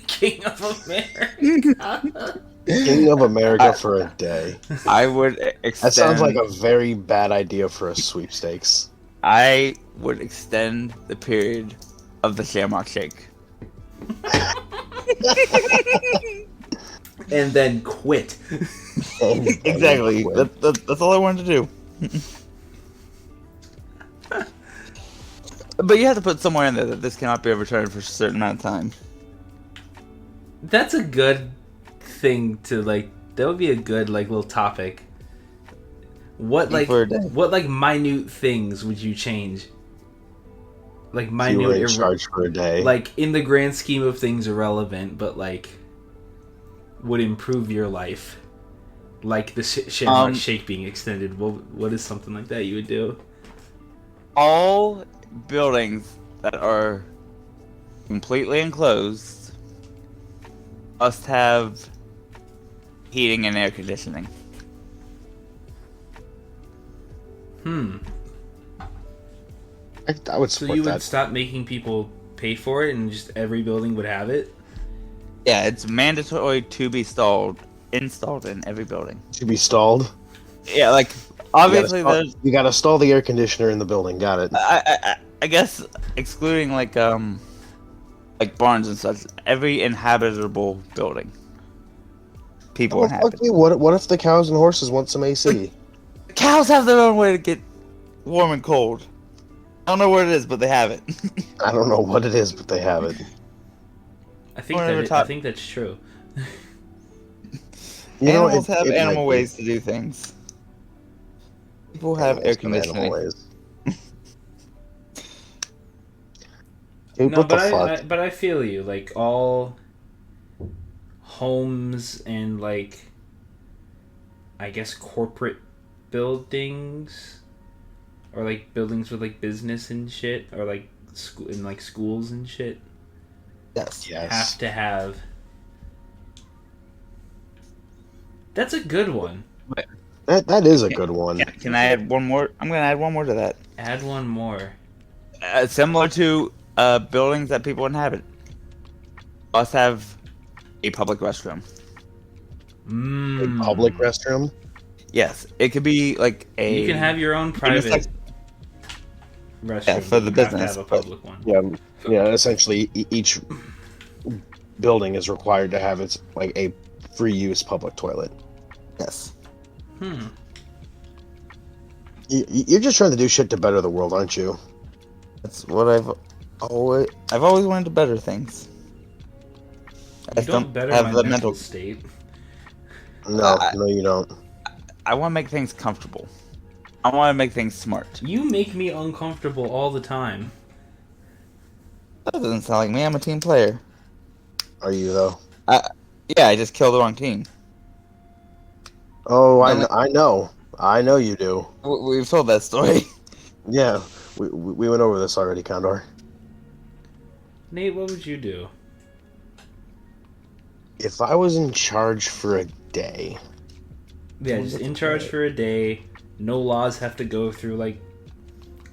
King of America. King of America for a day. I would extend. That sounds like a very bad idea for a sweepstakes. I would extend the period of the Shamrock Shake. And then quit. Exactly. That's all I wanted to do. But you have to put somewhere in there that this cannot be overturned for a certain amount of time. That's a good thing to like. That would be a good like little topic. What minute things would you change? Like minute, You were in charge for a day. like in the grand scheme of things, irrelevant, but like would improve your life. Like the Shamrock Shake being extended. What is something like that you would do? All buildings that are completely enclosed must have heating and air conditioning. I would So support you that. would stop making people pay for it, and just every building would have it. Yeah, it's mandatory to be installed in every building. To be stalled. Yeah, like obviously there's. You gotta stall the air conditioner in the building. Got it. I guess excluding like barns and such, every inhabitable building. People Oh, inhabit. fuck you. What if the cows and horses want some AC? Cows have their own way to get warm and cold. I don't know what it is, but they have it. I don't know what it is, but they have it. I think that's true. You know, Animals have it animal might be. ways to do things. People have air conditioning. Dude, No, what the but fuck? I feel you. Like all homes and like I guess corporate buildings or like buildings with like business and shit or like schools and shit Yes. have to have. That's a good one. That is a good one. Can I add one more? I'm gonna add one more to that. Add one more. Similar to buildings that people inhabit, must have a public restroom. A public restroom. Yes, it could be like a. You can have your own private restroom. Yeah, for the but you have to business, have a public one. Yeah. Essentially, each building is required to have its like a free use public toilet. Yes. You're just trying to do shit to better the world, aren't you? That's what I've always wanted to better things. I You just don't better have my the mental state. No, no, you don't. I want to make things comfortable. I want to make things smart. You make me uncomfortable all the time. That doesn't sound like me. I'm a team player. Are you though? Yeah, I just killed the wrong team. Oh, I know you do. We've told that story. Yeah, we went over this already, Condor. Nate, what would you do? If I was in charge for a day, Yeah, just in charge for a day. No laws have to go through like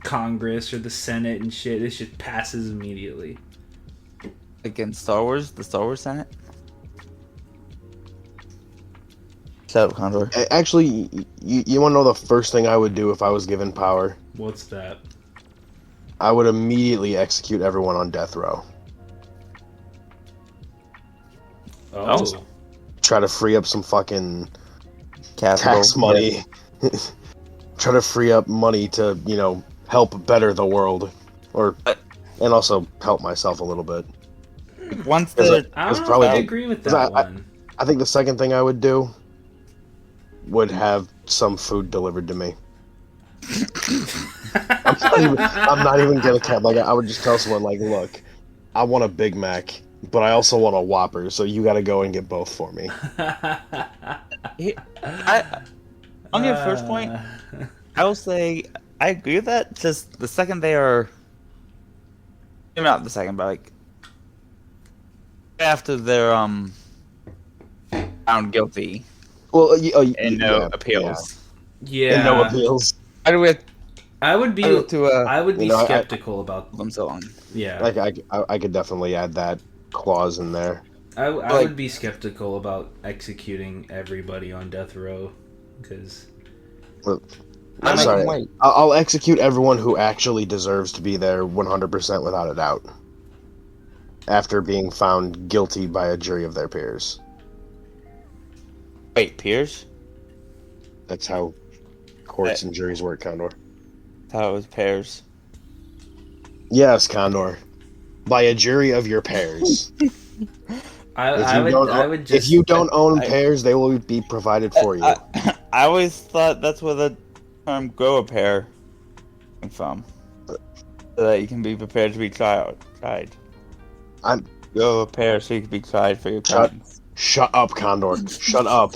Congress or the Senate and shit. It just passes immediately. Like in Star Wars, the Star Wars Senate. Shut up, Condor. actually, you want to know the first thing I would do if I was given power? What's that? I would immediately execute everyone on death row. Oh. Try to free up some fucking Capital. tax money. Try to free up money to, help better the world. And also help myself a little bit. Once Because they're I It's don't know if I probably- agree with 'cause that I- one. I think the second thing I would do would have some food delivered to me. I'm not even gonna cap. Like I would just tell someone, like, look, I want a Big Mac, but I also want a Whopper, so you got to go and get both for me. On your first point, I will say I agree with that. Just the second they are, maybe not the second, but like after they're found guilty Well, and no appeals. Yeah, and no appeals. How do we have I would be. to I would be you know, I- skeptical about. them so long? Yeah, Like I could definitely add that clause in there. I like- would be skeptical about executing everybody on death row, because I'm Like, sorry. wait. I'll execute everyone who actually deserves to be there 100% without a doubt. After being found guilty by a jury of their peers. Wait, peers? That's how courts and juries work, Condor. I thought it was pairs. Yes, Condor. By a jury of your pairs. I would just. If you don't own pairs, they will be provided for you. I always thought that's where the term "grow a pair" came from, so that you can be prepared to be tried. I'm- grow a pair so you can be tried for your Shut- crimes. Shut up, Condor. Shut up.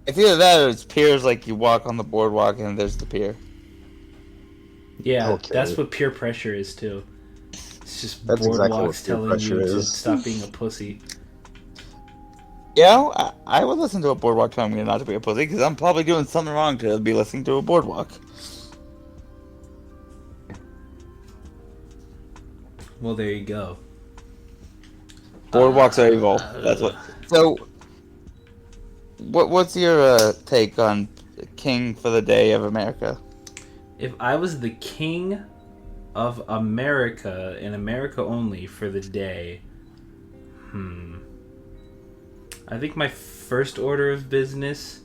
It's either that or it's peers, like you walk on the boardwalk and there's the pier. Yeah, Okay. that's what peer pressure is too. It's just That's exactly what boardwalks peer telling pressure you to is. stop being a pussy. Yeah, I would listen to a boardwalk telling me not to be a pussy because I'm probably doing something wrong to be listening to a boardwalk. Well, there you go. Boardwalks are evil. That's what. So, what's your take on King for the Day of America? If I was the king of America and America only for the day, I think my first order of business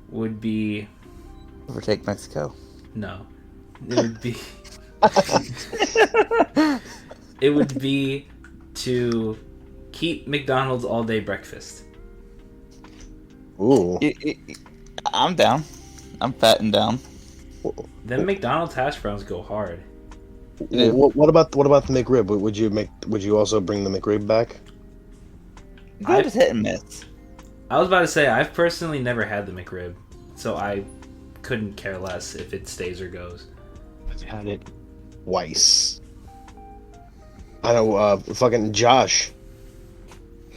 would be Overtake Mexico. no. It would be it would be to keep McDonald's all day breakfast. Ooh. I'm down. I'm fat and down. Then McDonald's hash browns go hard. Yeah. What about the McRib? Would you also bring the McRib back? I was hit and miss. I was about to say I've personally never had the McRib, so I couldn't care less if it stays or goes. I've had it twice. I know, fucking Josh.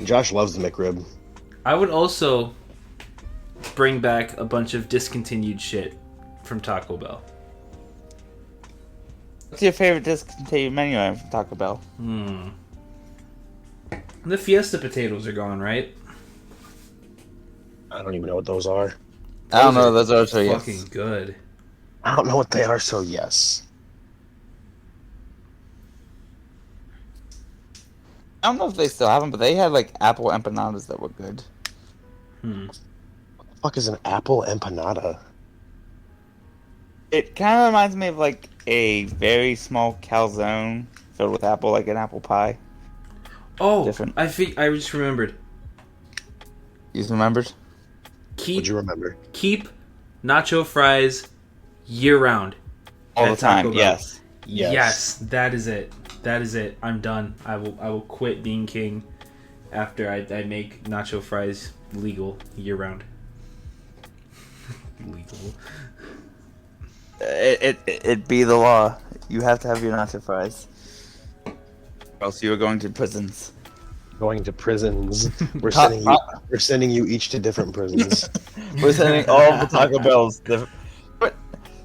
Josh loves the McRib. I would also bring back a bunch of discontinued shit from Taco Bell. What's your favorite discontinued menu item from Taco Bell? The Fiesta potatoes are gone, right? I don't even know what those are. I don't know. Those are so Fucking yes. good. I don't know what they are, so yes. I don't know if they still have them, but they had like apple empanadas that were good. What the fuck is an apple empanada? It kind of reminds me of like a very small calzone filled with apple, like an apple pie. Oh, Different. I just remembered. You remembered? Would you remember? Keep nacho fries year round. All At the time, Taco Bell. yes. Yes, that is it. That is it. I'm done. I will quit being king after I make nacho fries legal year round. Legal. It be the law. You have to have your nacho fries. Or else you are going to prisons. Going to prisons. We're Ta- sending you each to different prisons. We're sending all the Taco Bells. But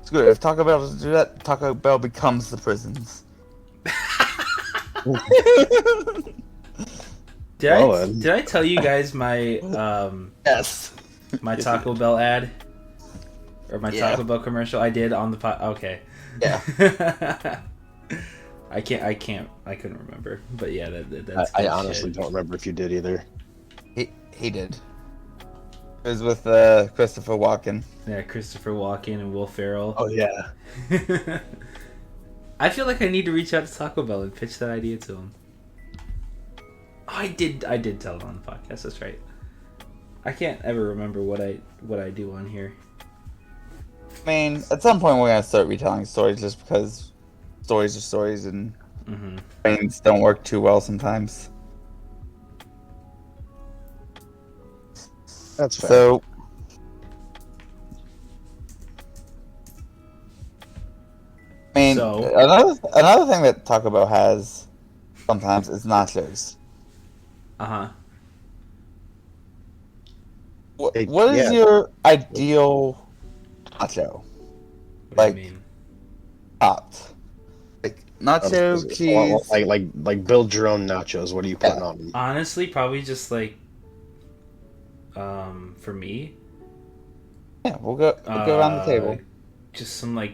it's good. If Taco Bell doesn't do that, Taco Bell becomes the prisons. Did I tell you guys my Yes. my Taco Bell ad or my Yeah. Taco Bell commercial I did on the okay. Yeah. I couldn't remember, but yeah, that's I good honestly shit. don't remember if you did either. He did. It was with Christopher Walken. Yeah, Christopher Walken and Will Ferrell. Oh yeah. I feel like I need to reach out to Taco Bell and pitch that idea to them. Oh, I did tell them on the podcast. That's right. I can't ever remember what I do on here. I mean, at some point we're gonna start retelling stories just because stories are stories and brains don't work too well sometimes. That's fair. So, I mean, So- another thing that Taco Bell has sometimes is nachos. Uh-huh. What It- is yeah. your ideal nacho? What Like- do you mean? Topped. Like nacho, Well, cheese. like build your own nachos. What are you putting on them? Honestly, probably just like for me, Yeah, we'll go around the table. just some like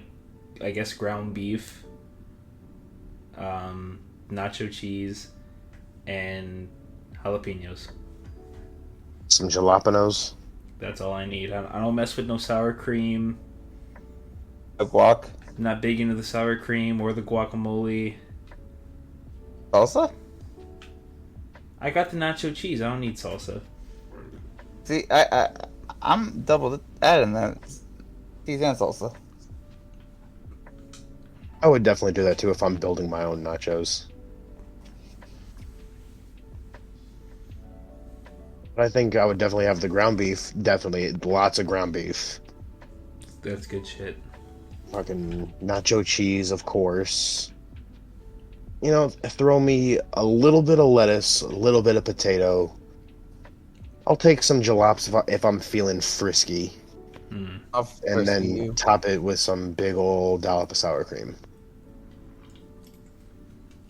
I guess ground beef, nacho cheese, and jalapenos. Some jalapenos. That's all I need. I don't mess with no sour cream. A guac, I'm not big into the sour cream or the guacamole. salsa. I got the nacho cheese. I don't need salsa. See, I'm double adding that cheese and salsa. I would definitely do that too if I'm building my own nachos. But I think I would definitely have the ground beef. Definitely, lots of ground beef. That's good shit. Fucking nacho cheese, of course. You know, throw me a little bit of lettuce, a little bit of potato. I'll take some jalaps if I'm feeling frisky, and then top it with some big old dollop of sour cream.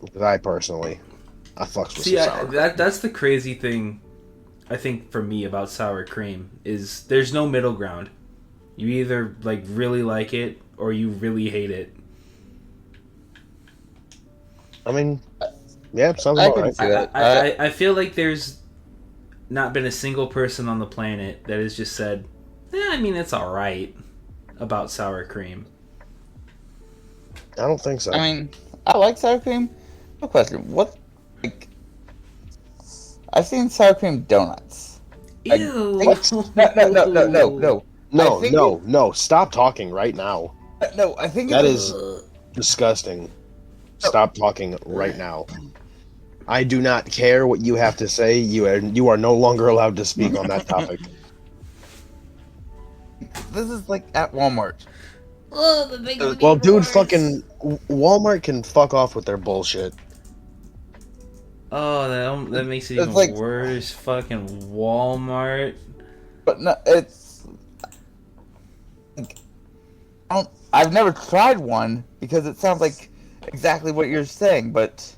Because I fucks with See, some sour cream. that's the crazy thing. I think for me about sour cream is there's no middle ground. You either like really like it or you really hate it. I mean, yeah, sounds I about can right. see that. I feel like there's not been a single person on the planet that has just said, I mean, it's all right about sour cream. I don't think so. I mean, I like sour cream. No question. What? Like, I've seen sour cream donuts. Like, Ew. No. No, stop talking right now. No, I think That it's- is disgusting. Stop talking right now. I do not care what you have to say. You are no longer allowed to speak on that topic. This is like at Walmart. Oh, the big Well, dude, worse. fucking Walmart can fuck off with their bullshit. Oh, that makes it It's even like- worse. Fucking Walmart. But no, it's. Like, I've never tried one because it sounds like exactly what you're saying, but.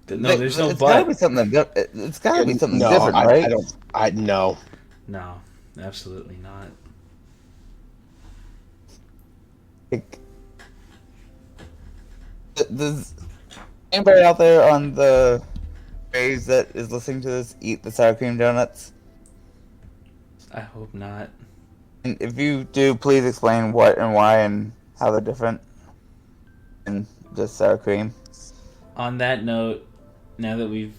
No, there's no It's gotta but. be something. It's gotta be something No, different, I right? don't. No. No, absolutely not. Like, does anybody out there on the page that is listening to this eat the sour cream donuts? I hope not. And if you do, please explain what and why and how they're different. And just sour cream. On that note, now that we've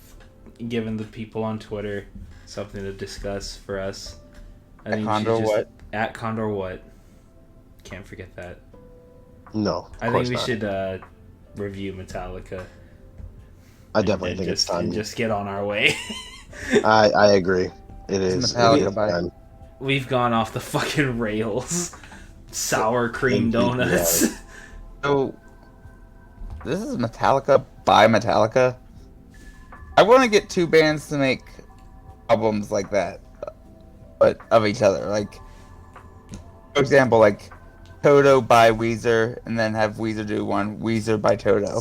given the people on Twitter something to discuss for us, I think we should Condor just what? at Condor what? Can't forget that. No. I think we should review Metallica. I definitely and think just, it's time. and just get on our way. I agree. It is. Metallica It's by- time. We've gone off the fucking rails. Sour cream Indeed, donuts. So, this is Metallica by Metallica. I want to get two bands to make albums like that, but of each other. Like, for example, like Toto by Weezer, and then have Weezer do one Weezer by Toto.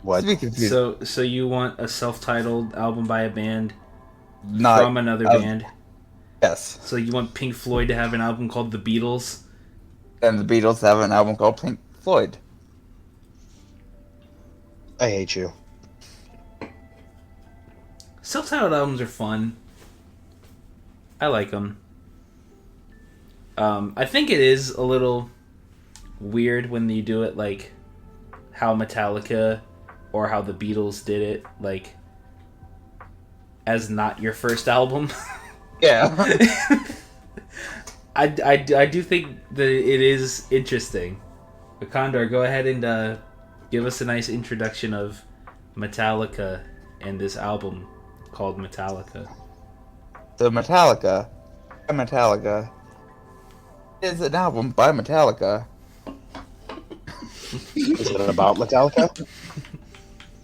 What? To be confused, So you want a self-titled album by a band not from another of- band? yes. So you want Pink Floyd to have an album called The Beatles? And the Beatles have an album called Pink Floyd. I hate you. Self-titled albums are fun. I like them. I think it is a little weird when you do it like how Metallica or how the Beatles did it, like as not your first album. Yeah. I do think that it is interesting. But Condor, go ahead and give us a nice introduction of Metallica and this album called Metallica. So Metallica, by Metallica, is an album by Metallica. Is it about Metallica?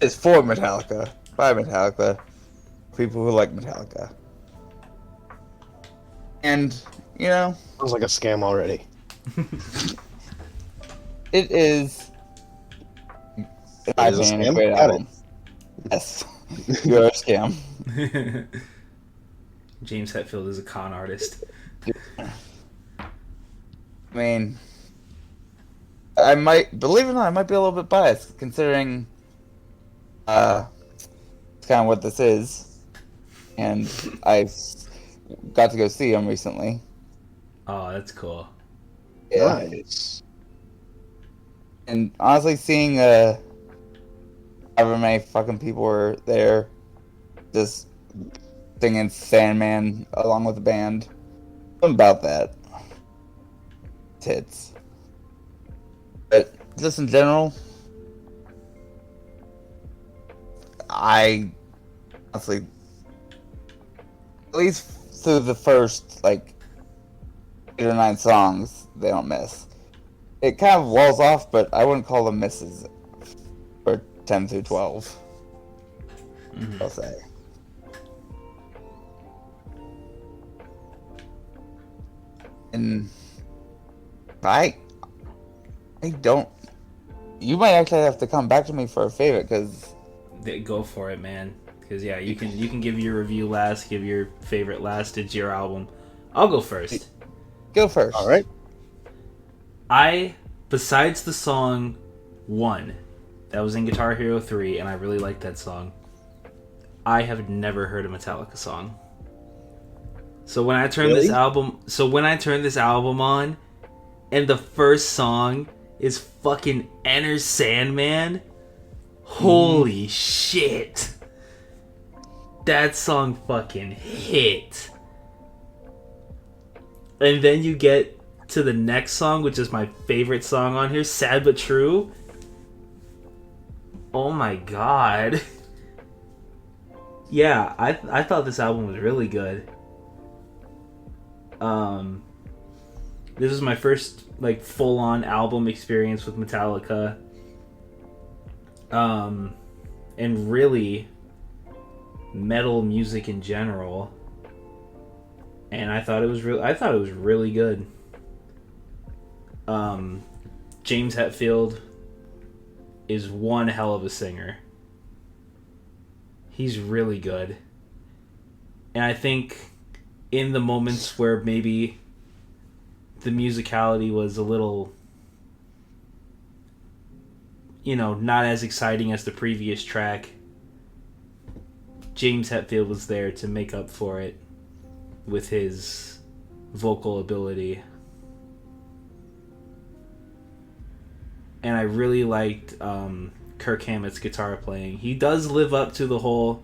It's for Metallica, by Metallica, people who like Metallica. And, you know, Sounds like a scam already. it is, in my It is a opinion, a scam? great Got album. Yes. You're a scam. James Hetfield is a con artist. I mean, I might, believe it or not, I might be a little bit biased, considering, it's kind of what this is. And I got to go see him recently. Oh, that's cool. Yeah. Nice. And honestly, seeing however many fucking people were there, just singing Sandman along with the band, something about that. Tits. But just in general, I honestly, at least through the first like 8 or 9 songs, they don't miss. It kind of walls off, but I wouldn't call them misses for 10 through 12. Mhm. I'll say. And I don't. You might actually have to come back to me for a favorite, because Go for it, man. Because yeah, you can give your review last, give your favorite last. It's your album. I'll go first. go first. All right. Besides the song One, that was in Guitar Hero 3, and I really liked that song, I have never heard a Metallica song. So when I turn this album on, and the first song is fucking Enter Sandman, holy shit. That song fucking hit. And then you get to the next song, which is my favorite song on here, Sad But True. Oh my god. Yeah, I thought this album was really good. This was my first like full-on album experience with Metallica. And really metal music in general. And I thought it was really good. James Hetfield is one hell of a singer. He's really good. And I think in the moments where maybe the musicality was a little, not as exciting as the previous track, James Hetfield was there to make up for it with his vocal ability. And I really liked Kirk Hammett's guitar playing. He does live up to the whole,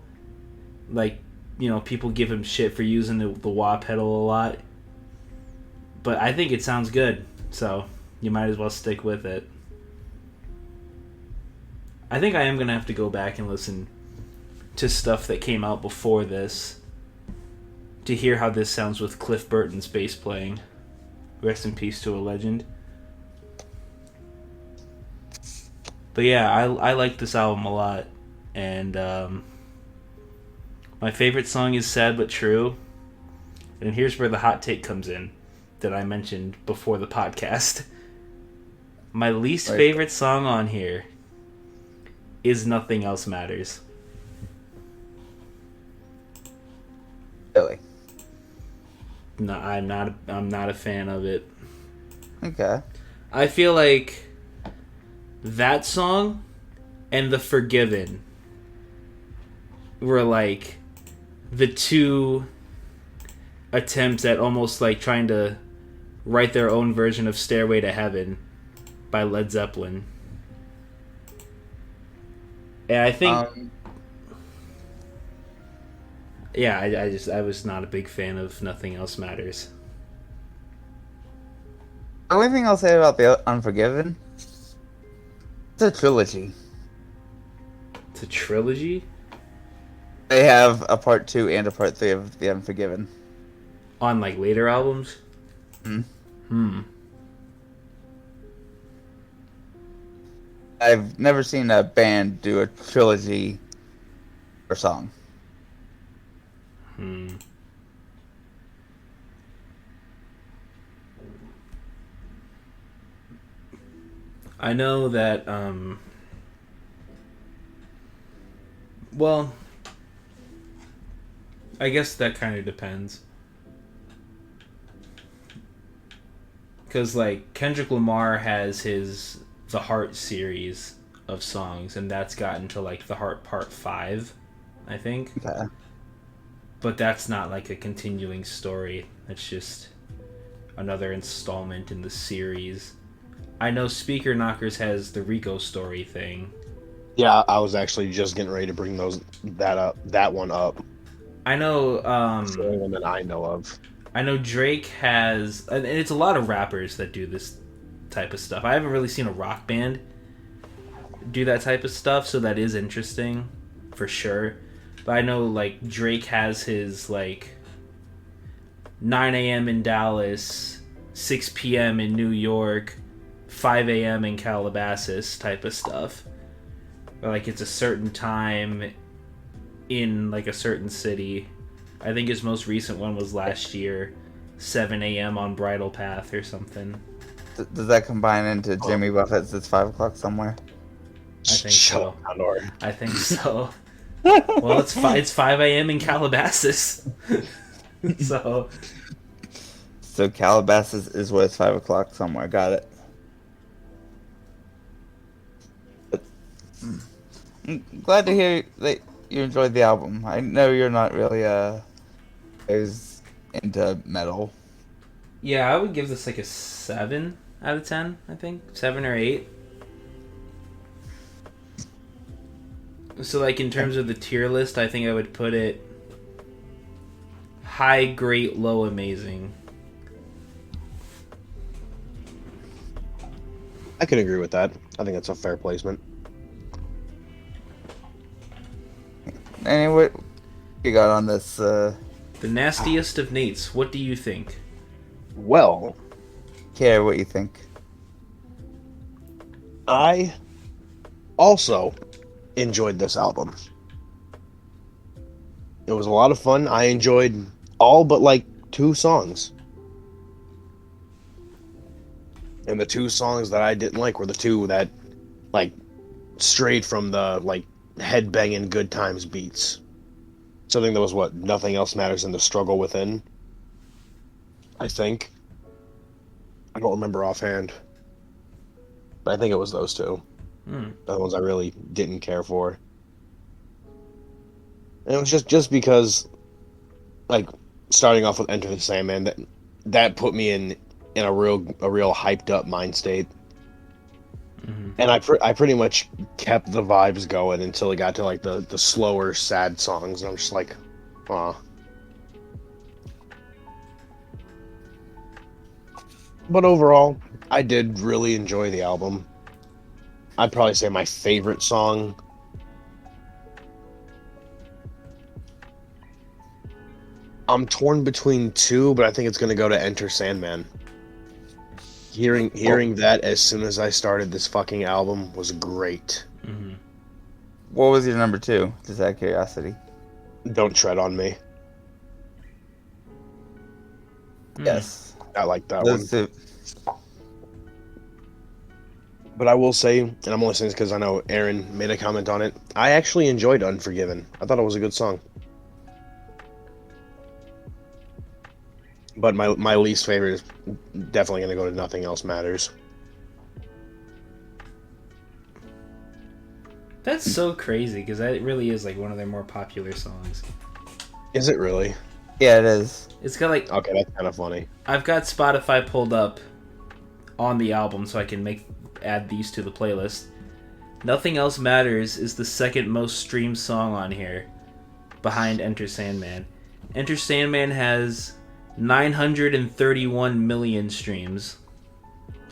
people give him shit for using the wah pedal a lot. But I think it sounds good, so you might as well stick with it. I think I am going to have to go back and listen to stuff that came out before this to hear how this sounds with Cliff Burton's bass playing. Rest in peace to a legend. But yeah, I like this album a lot. And my favorite song is Sad But True. And here's where the hot take comes in that I mentioned before the podcast. My least favorite song on here is Nothing Else Matters. Really? No, I'm not a fan of it. Okay. I feel like that song and The Forgiven were like the two attempts at almost like trying to write their own version of Stairway to Heaven, by Led Zeppelin. And I think, yeah, I was not a big fan of Nothing Else Matters. The only thing I'll say about the Unforgiven, it's a trilogy. It's a trilogy They have a part 2 and a part 3 of the Unforgiven. on like later albums. I've never seen a band do a trilogy or song. I know that, well, I guess that kind of depends. Because, like, Kendrick Lamar has The Heart series of songs, and that's gotten to, like, The Heart Part 5, I think. Okay. But that's not, like, a continuing story. That's just another installment in the series. I know Speaker Knockers has the Rico story thing. Yeah, I was actually just getting ready to bring that one up. I know, It's the only one that I know of. I know Drake has, and it's a lot of rappers that do this type of stuff. I haven't really seen a rock band do that type of stuff, so that is interesting, for sure. But I know, like, Drake has his, like, 9 a.m. in Dallas, 6 p.m. in New York, 5 a.m. in Calabasas type of stuff. Or, like, it's a certain time in, like, a certain city. I think his most recent one was last year, 7 a.m. on Bridle Path or something. Does that combine into Jimmy Buffett's It's 5 o'clock somewhere? I think Shut so. up, Condor. I think so. Well, it's 5 a.m. in Calabasas. So Calabasas is where it's 5 o'clock somewhere. Got it. I'm glad to hear that you enjoyed the album. I know you're not really as into metal. yeah, I would give this like a 7 out of 10, I think. 7 or 8. So, like, in terms of the tier list, I think I would put it high, great, low, amazing. I can agree with that. I think that's a fair placement. And what you got on this? The nastiest of Nates, what do you think? Well, Care what you think? I also enjoyed this album. It was a lot of fun. I enjoyed all but like 2 songs. And the 2 songs that I didn't like were the 2 that like strayed from the like head-banging good times beats. Something that was what Nothing Else Matters in the Struggle Within, I think. I don't remember offhand. But I think it was those 2. The ones I really didn't care for. And it was just because, like, starting off with Enter the Sandman, that put me in a real hyped up mind state. And I pretty much kept the vibes going until it got to like the slower, sad songs, and I'm just like, aw. But overall, I did really enjoy the album. I'd probably say my favorite song. I'm torn between 2, but I think it's going to go to Enter Sandman. Hearing that as soon as I started this fucking album was great. What was your number 2? Just out of curiosity. Don't Tread on Me. Yes. I like that Those one. 2. But I will say, and I'm only saying this because I know Aaron made a comment on it, I actually enjoyed Unforgiven. I thought it was a good song. But my least favorite is definitely going to go to Nothing Else Matters. That's so crazy, because that really is like one of their more popular songs. Is it really? Yeah, it is. It's got like, Okay, that's kind of funny. I've got Spotify pulled up on the album so I can make add these to the playlist. Nothing Else Matters is the second most streamed song on here, behind Enter Sandman. Enter Sandman has 931 million streams,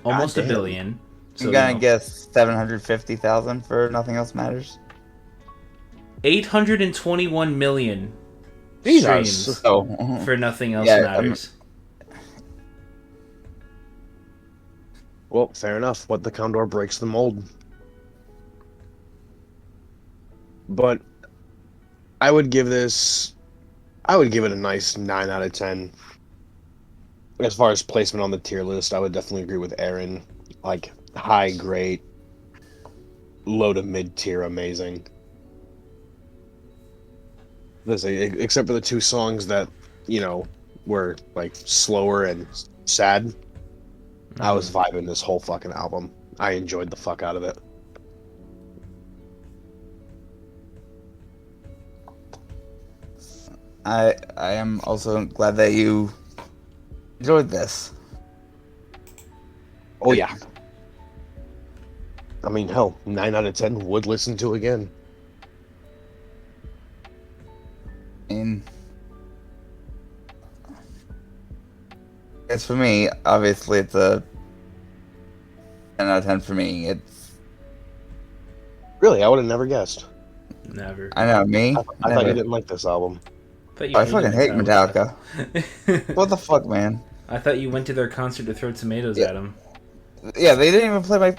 almost a Goddamn. billion. So, I'm gonna guess 750,000 for Nothing Else Matters. 821 million Jesus. streams Oh, for Nothing Else Yeah, Matters. Well, fair enough. What the Condor breaks the mold. But I would give it a nice 9 out of 10. As far as placement on the tier list, I would definitely agree with Aaron. Like, high, great, low to mid tier, amazing. Except for the 2 songs that, were, like, slower and sad. I was vibing this whole fucking album. I enjoyed the fuck out of it. I am also glad that you enjoyed this. Oh, yeah. I mean, hell, 9 out of 10 would listen to again. And it's for me, obviously it's a 10 out of 10 for me. It's Really, I would have never guessed. Never. I know me. I thought you didn't like this album. I fucking hate Metallica. What the fuck, man? I thought you went to their concert to throw tomatoes Yeah. at them. Yeah, they didn't even play my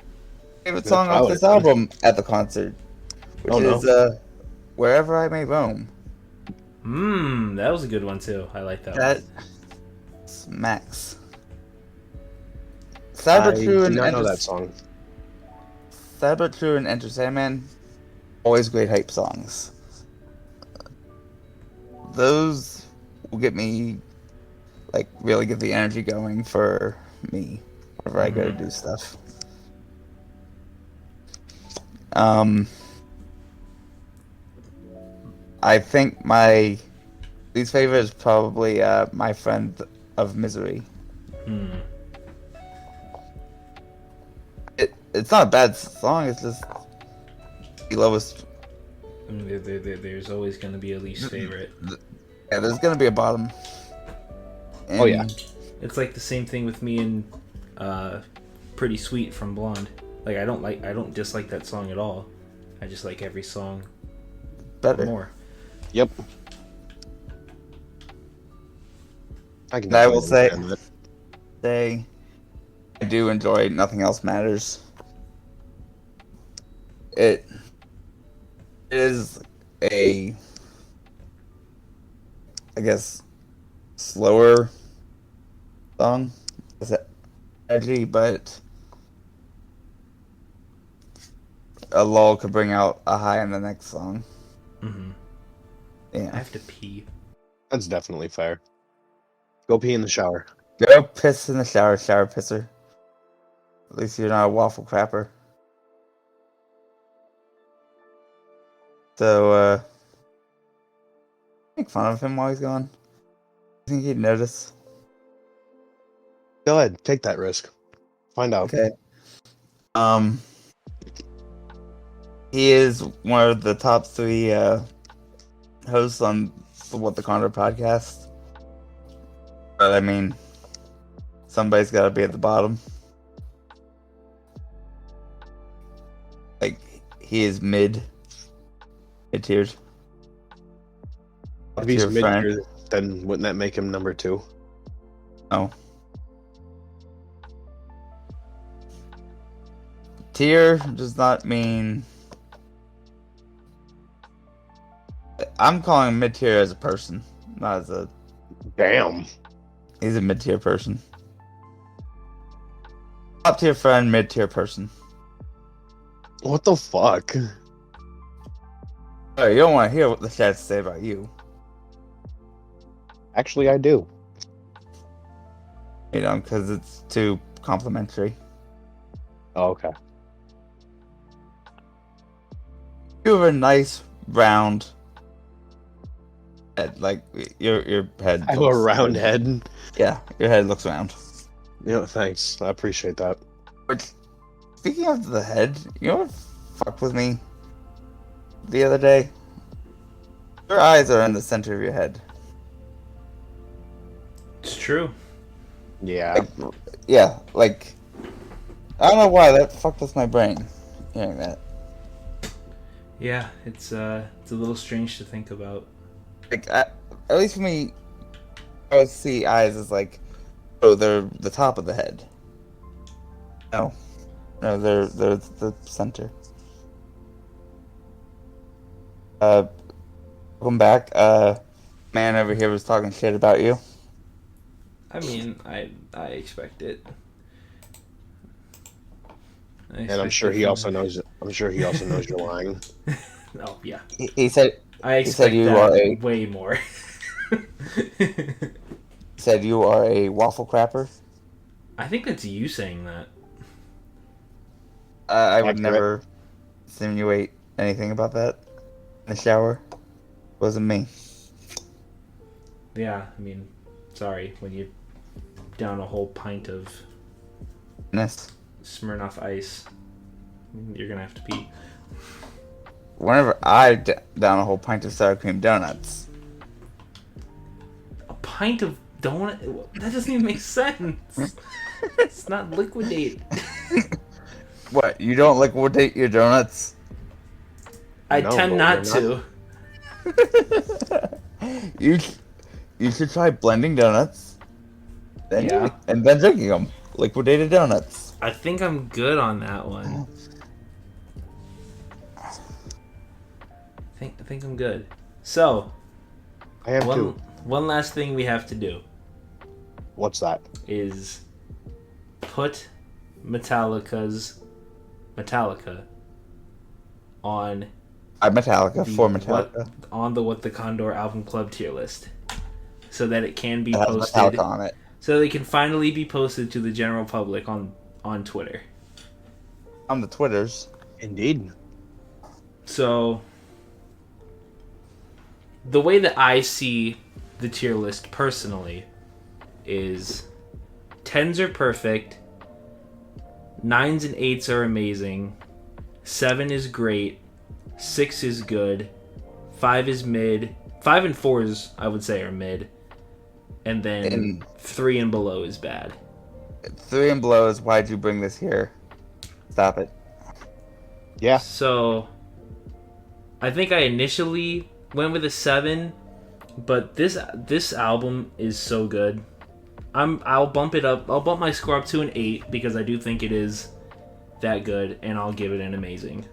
favorite song off this album at the concert, which is Wherever I May Roam. That was a good one too. I like that That one. smacks. I Cybertrue did not know that song. Cybertrue and Enter Sandman, always great hype songs. Those will get me, like, really get the energy going for me whenever I go to do stuff. I think my least favorite is probably My Friend of Misery. It's not a bad song, it's just the lowest. I mean, there's always going to be a least favorite. Yeah, there's gonna be a bottom. Oh, yeah. It's like the same thing with me and Pretty Sweet from Blonde. Like, I don't dislike that song at all. I just like every song Better. more. Yep. I will say, understand I do enjoy Nothing Else Matters. It is a, I guess, slower song. It's edgy, but a lull could bring out a high in the next song. I Yeah. have to pee. That's definitely fair. Go pee in the shower. Go piss in the shower, shower pisser. At least you're not a waffle crapper. So, make fun of him while he's gone. I think he'd notice. Go ahead, take that risk. Find out. Okay. He is one of the top 3 hosts on the What the Condor podcast. But I mean, somebody's got to be at the bottom. Like, he is mid-tiered. If he's mid-tier, then wouldn't that make him number 2? No. Tier does not mean... I'm calling him mid-tier as a person, not as a... Damn. He's a mid-tier person. Top-tier friend, mid-tier person. What the fuck? Oh, you don't want to hear what the stats say about you. Actually, I do. You know, because it's too complimentary. Oh, okay. You have a nice, round head. Like, your head I have a round head. Yeah, your head looks round. Yeah, thanks. I appreciate that. Which Speaking of the head, you know what fucked with me the other day? Your eyes are in the center of your head. It's true. Yeah. Like, yeah, like, I don't know why that fucked with my brain, hearing that. Yeah, it's a little strange to think about. Like, at least for me, I would see eyes as like, oh, they're the top of the head. No. No, they're the center. Welcome back. Man over here was talking shit about you. I mean, I expect it. And I'm sure he also knows. I'm sure he also knows you're lying. Oh yeah, He said I he said expect you that are a way more. said you are a waffle crapper. I think that's you saying that. I would Accurate. never insinuate anything about that in the shower. Wasn't me. Yeah, I mean, sorry when you down a whole pint of Goodness. Smirnoff Ice, you're gonna have to pee. Whenever I down a whole pint of sour cream donuts. A pint of donut? That doesn't even make sense. It's not liquidate. What? You don't liquidate your donuts? I No, tend but not we're to. You should try blending donuts. Yeah. And then drinking them. Liquidated donuts. I think I'm good on that one. I think I'm good. So, I am too. one last thing we have to do What's that? is put Metallica on Metallica the for Metallica. What the Condor album club tier list, so that it can be It has posted, Metallica on it. so they can finally be posted to the general public on Twitter. On the Twitters. Indeed. So the way that I see the tier list personally is 10s are perfect, 9s and 8s are amazing, 7 is great, 6 is good, 5 is mid, 5 and 4s I would say are mid, and then And 3 and below is bad. 3 and below is why'd you bring this here? Stop it. Yeah. So I think I initially went with a 7, but this album is so good. I'll bump it up. I'll bump my score up to an 8 because I do think it is that good, and I'll give it an amazing.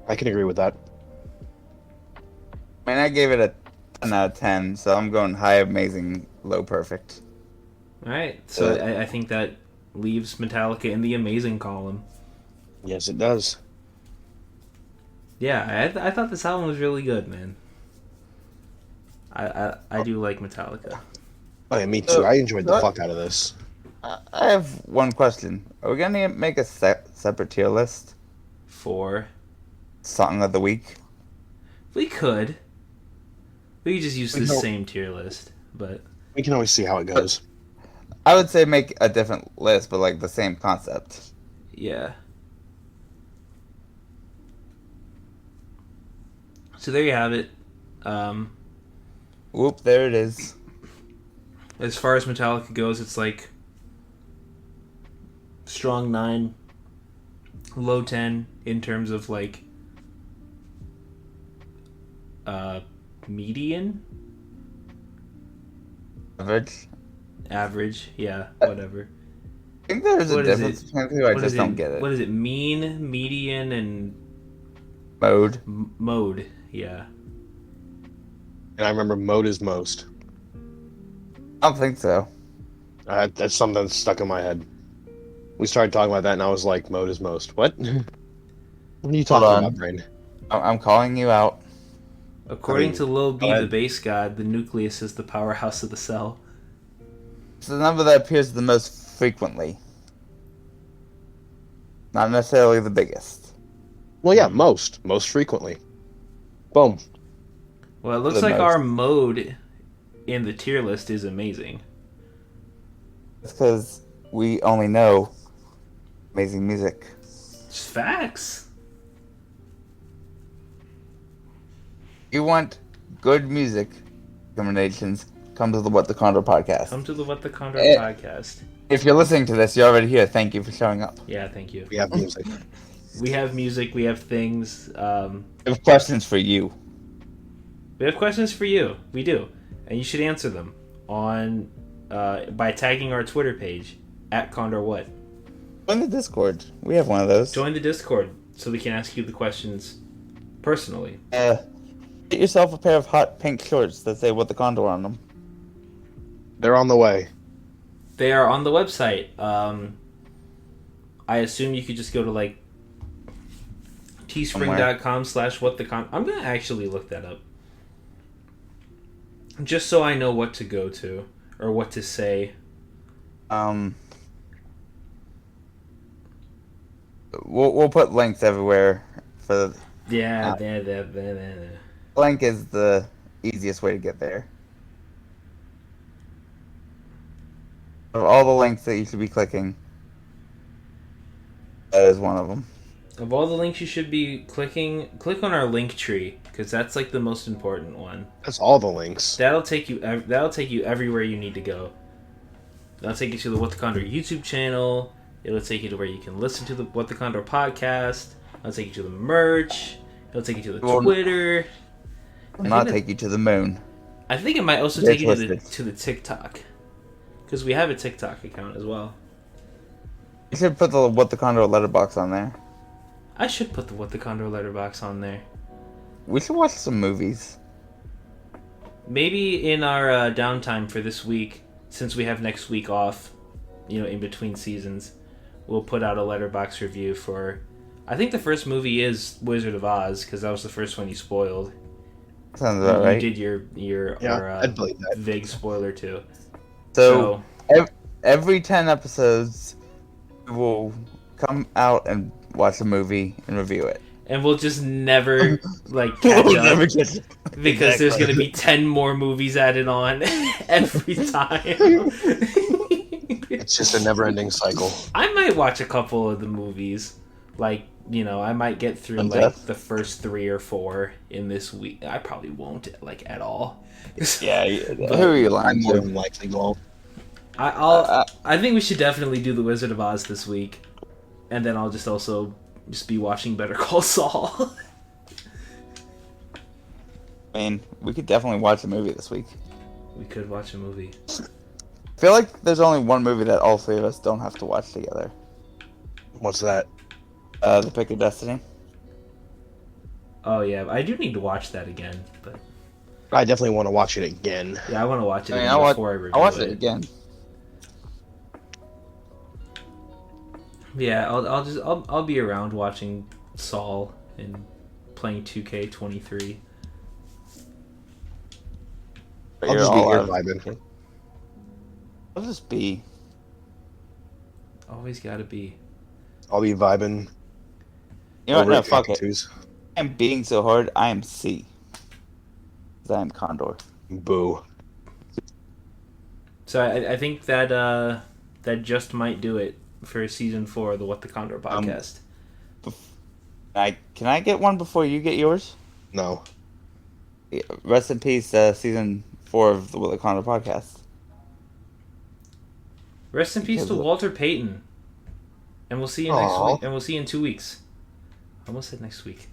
I can agree with that. I mean, I gave it a 10 out of 10, so I'm going high amazing, low perfect. All right, so I think that leaves Metallica in the amazing column. Yes, it does. Yeah, I thought this album was really good, man. I do like Metallica. Oh, yeah, me too. I enjoyed the fuck out of this. I have one question. Are we gonna make a separate tier list? For Song of the week? we could just use We the don't- same tier list, but We can always see how it goes. I would say make a different list, but like the same concept. yeah. So there you have it. Whoop, there it is. As far as Metallica goes, it's like strong 9, low 10 in terms of like median, average, yeah, whatever. I think there's a What is difference it? between the two. I What just is don't get it. What is it? Mean, median, and Mode. mode. Yeah. And I remember mode is most. I don't think so. That's something that's stuck in my head. We started talking about that, and I was like, mode is most. What? What are you talking on. about, brain? I'm calling you out. According to Lil B, go the ahead. bass god, the nucleus is the powerhouse of the cell. It's the number that appears the most frequently. Not necessarily the biggest. Well, yeah, most frequently. Boom. Well, it looks The like most. our mode in the tier list is amazing. It's because we only know amazing music. Just facts. You want good music recommendations, come to the What the Condor podcast. Come to the What the Condor Eh. podcast. If you're listening to this, you're already here. Thank you for showing up. Yeah, thank you. We have music. We have music. We have things. I have questions for you. We have questions for you. We do, and you should answer them on by tagging our Twitter page at Condor What. Join the Discord. We have one of those. Join the Discord so we can ask you the questions personally. Get yourself a pair of hot pink shorts that say What the Condor on them. They're on the way. They are on the website. I assume you could just go to like teespring.com/whatthecon. I'm gonna actually look that up. Just so I know what to go to or what to say. We'll put links everywhere. For Yeah, link is the easiest way to get there. Of all the links that you should be clicking, that is one of them. Of all the links you should be clicking, click on our link tree because that's like the most important one. That's all the links. That'll take you everywhere you need to go. That'll take you to the What the Condor YouTube channel. It'll take you to where you can listen to the What the Condor podcast. It'll take you to the merch. It'll take you to the Twitter. Not take you to the moon. I think it might also They're take you twisted. to the TikTok because we have a TikTok account as well. You should put the What the Condor letterbox on there. I should put the What the Condor letterbox on there. We should watch some movies. Maybe in our downtime for this week, since we have next week off, in between seasons, we'll put out a letterbox review for. I think the first movie is Wizard of Oz because that was the first one you spoiled. Sounds about right. You did your I'd believe that. vague spoiler too. So every 10 episodes, we will come out and watch a movie and review it. And we'll just never catch We'll up never catch up. because there's Exactly. gonna be 10 more movies added on every time. It's just a never-ending cycle. I might watch a couple of the movies. I might get through the first 3 or 4 in this week. I probably won't at all. Yeah, who are you I lying more to? than likely won't. I think we should definitely do the Wizard of Oz this week, and then I'll also be watching Better Call Saul. I mean, we could definitely watch a movie this week. We could watch a movie. I feel like there's only one movie that all 3 of us don't have to watch together. What's that? The Pick of Destiny. Oh yeah, I do need to watch that again, but I definitely want to watch it again. yeah, I want to watch it I mean, again before I review I'll watch it. it again. Yeah, I'll be around watching Saul and playing 2K23. But I'll you're just be all here out. vibing. I'll just be. Always gotta be. I'll be vibing. You know what? over No, at fuck it. Cockatoos. I'm beating so hard, I am C. 'Cause I am Condor. Boo. So I think that just might do it for season 4 of the What the Condor podcast. Can I get one before you get yours? No. Rest in peace, season 4 of the What the Condor podcast. Rest in peace to Walter Payton. And we'll see you next Aw. week. And we'll see you in 2 weeks. I almost said next week.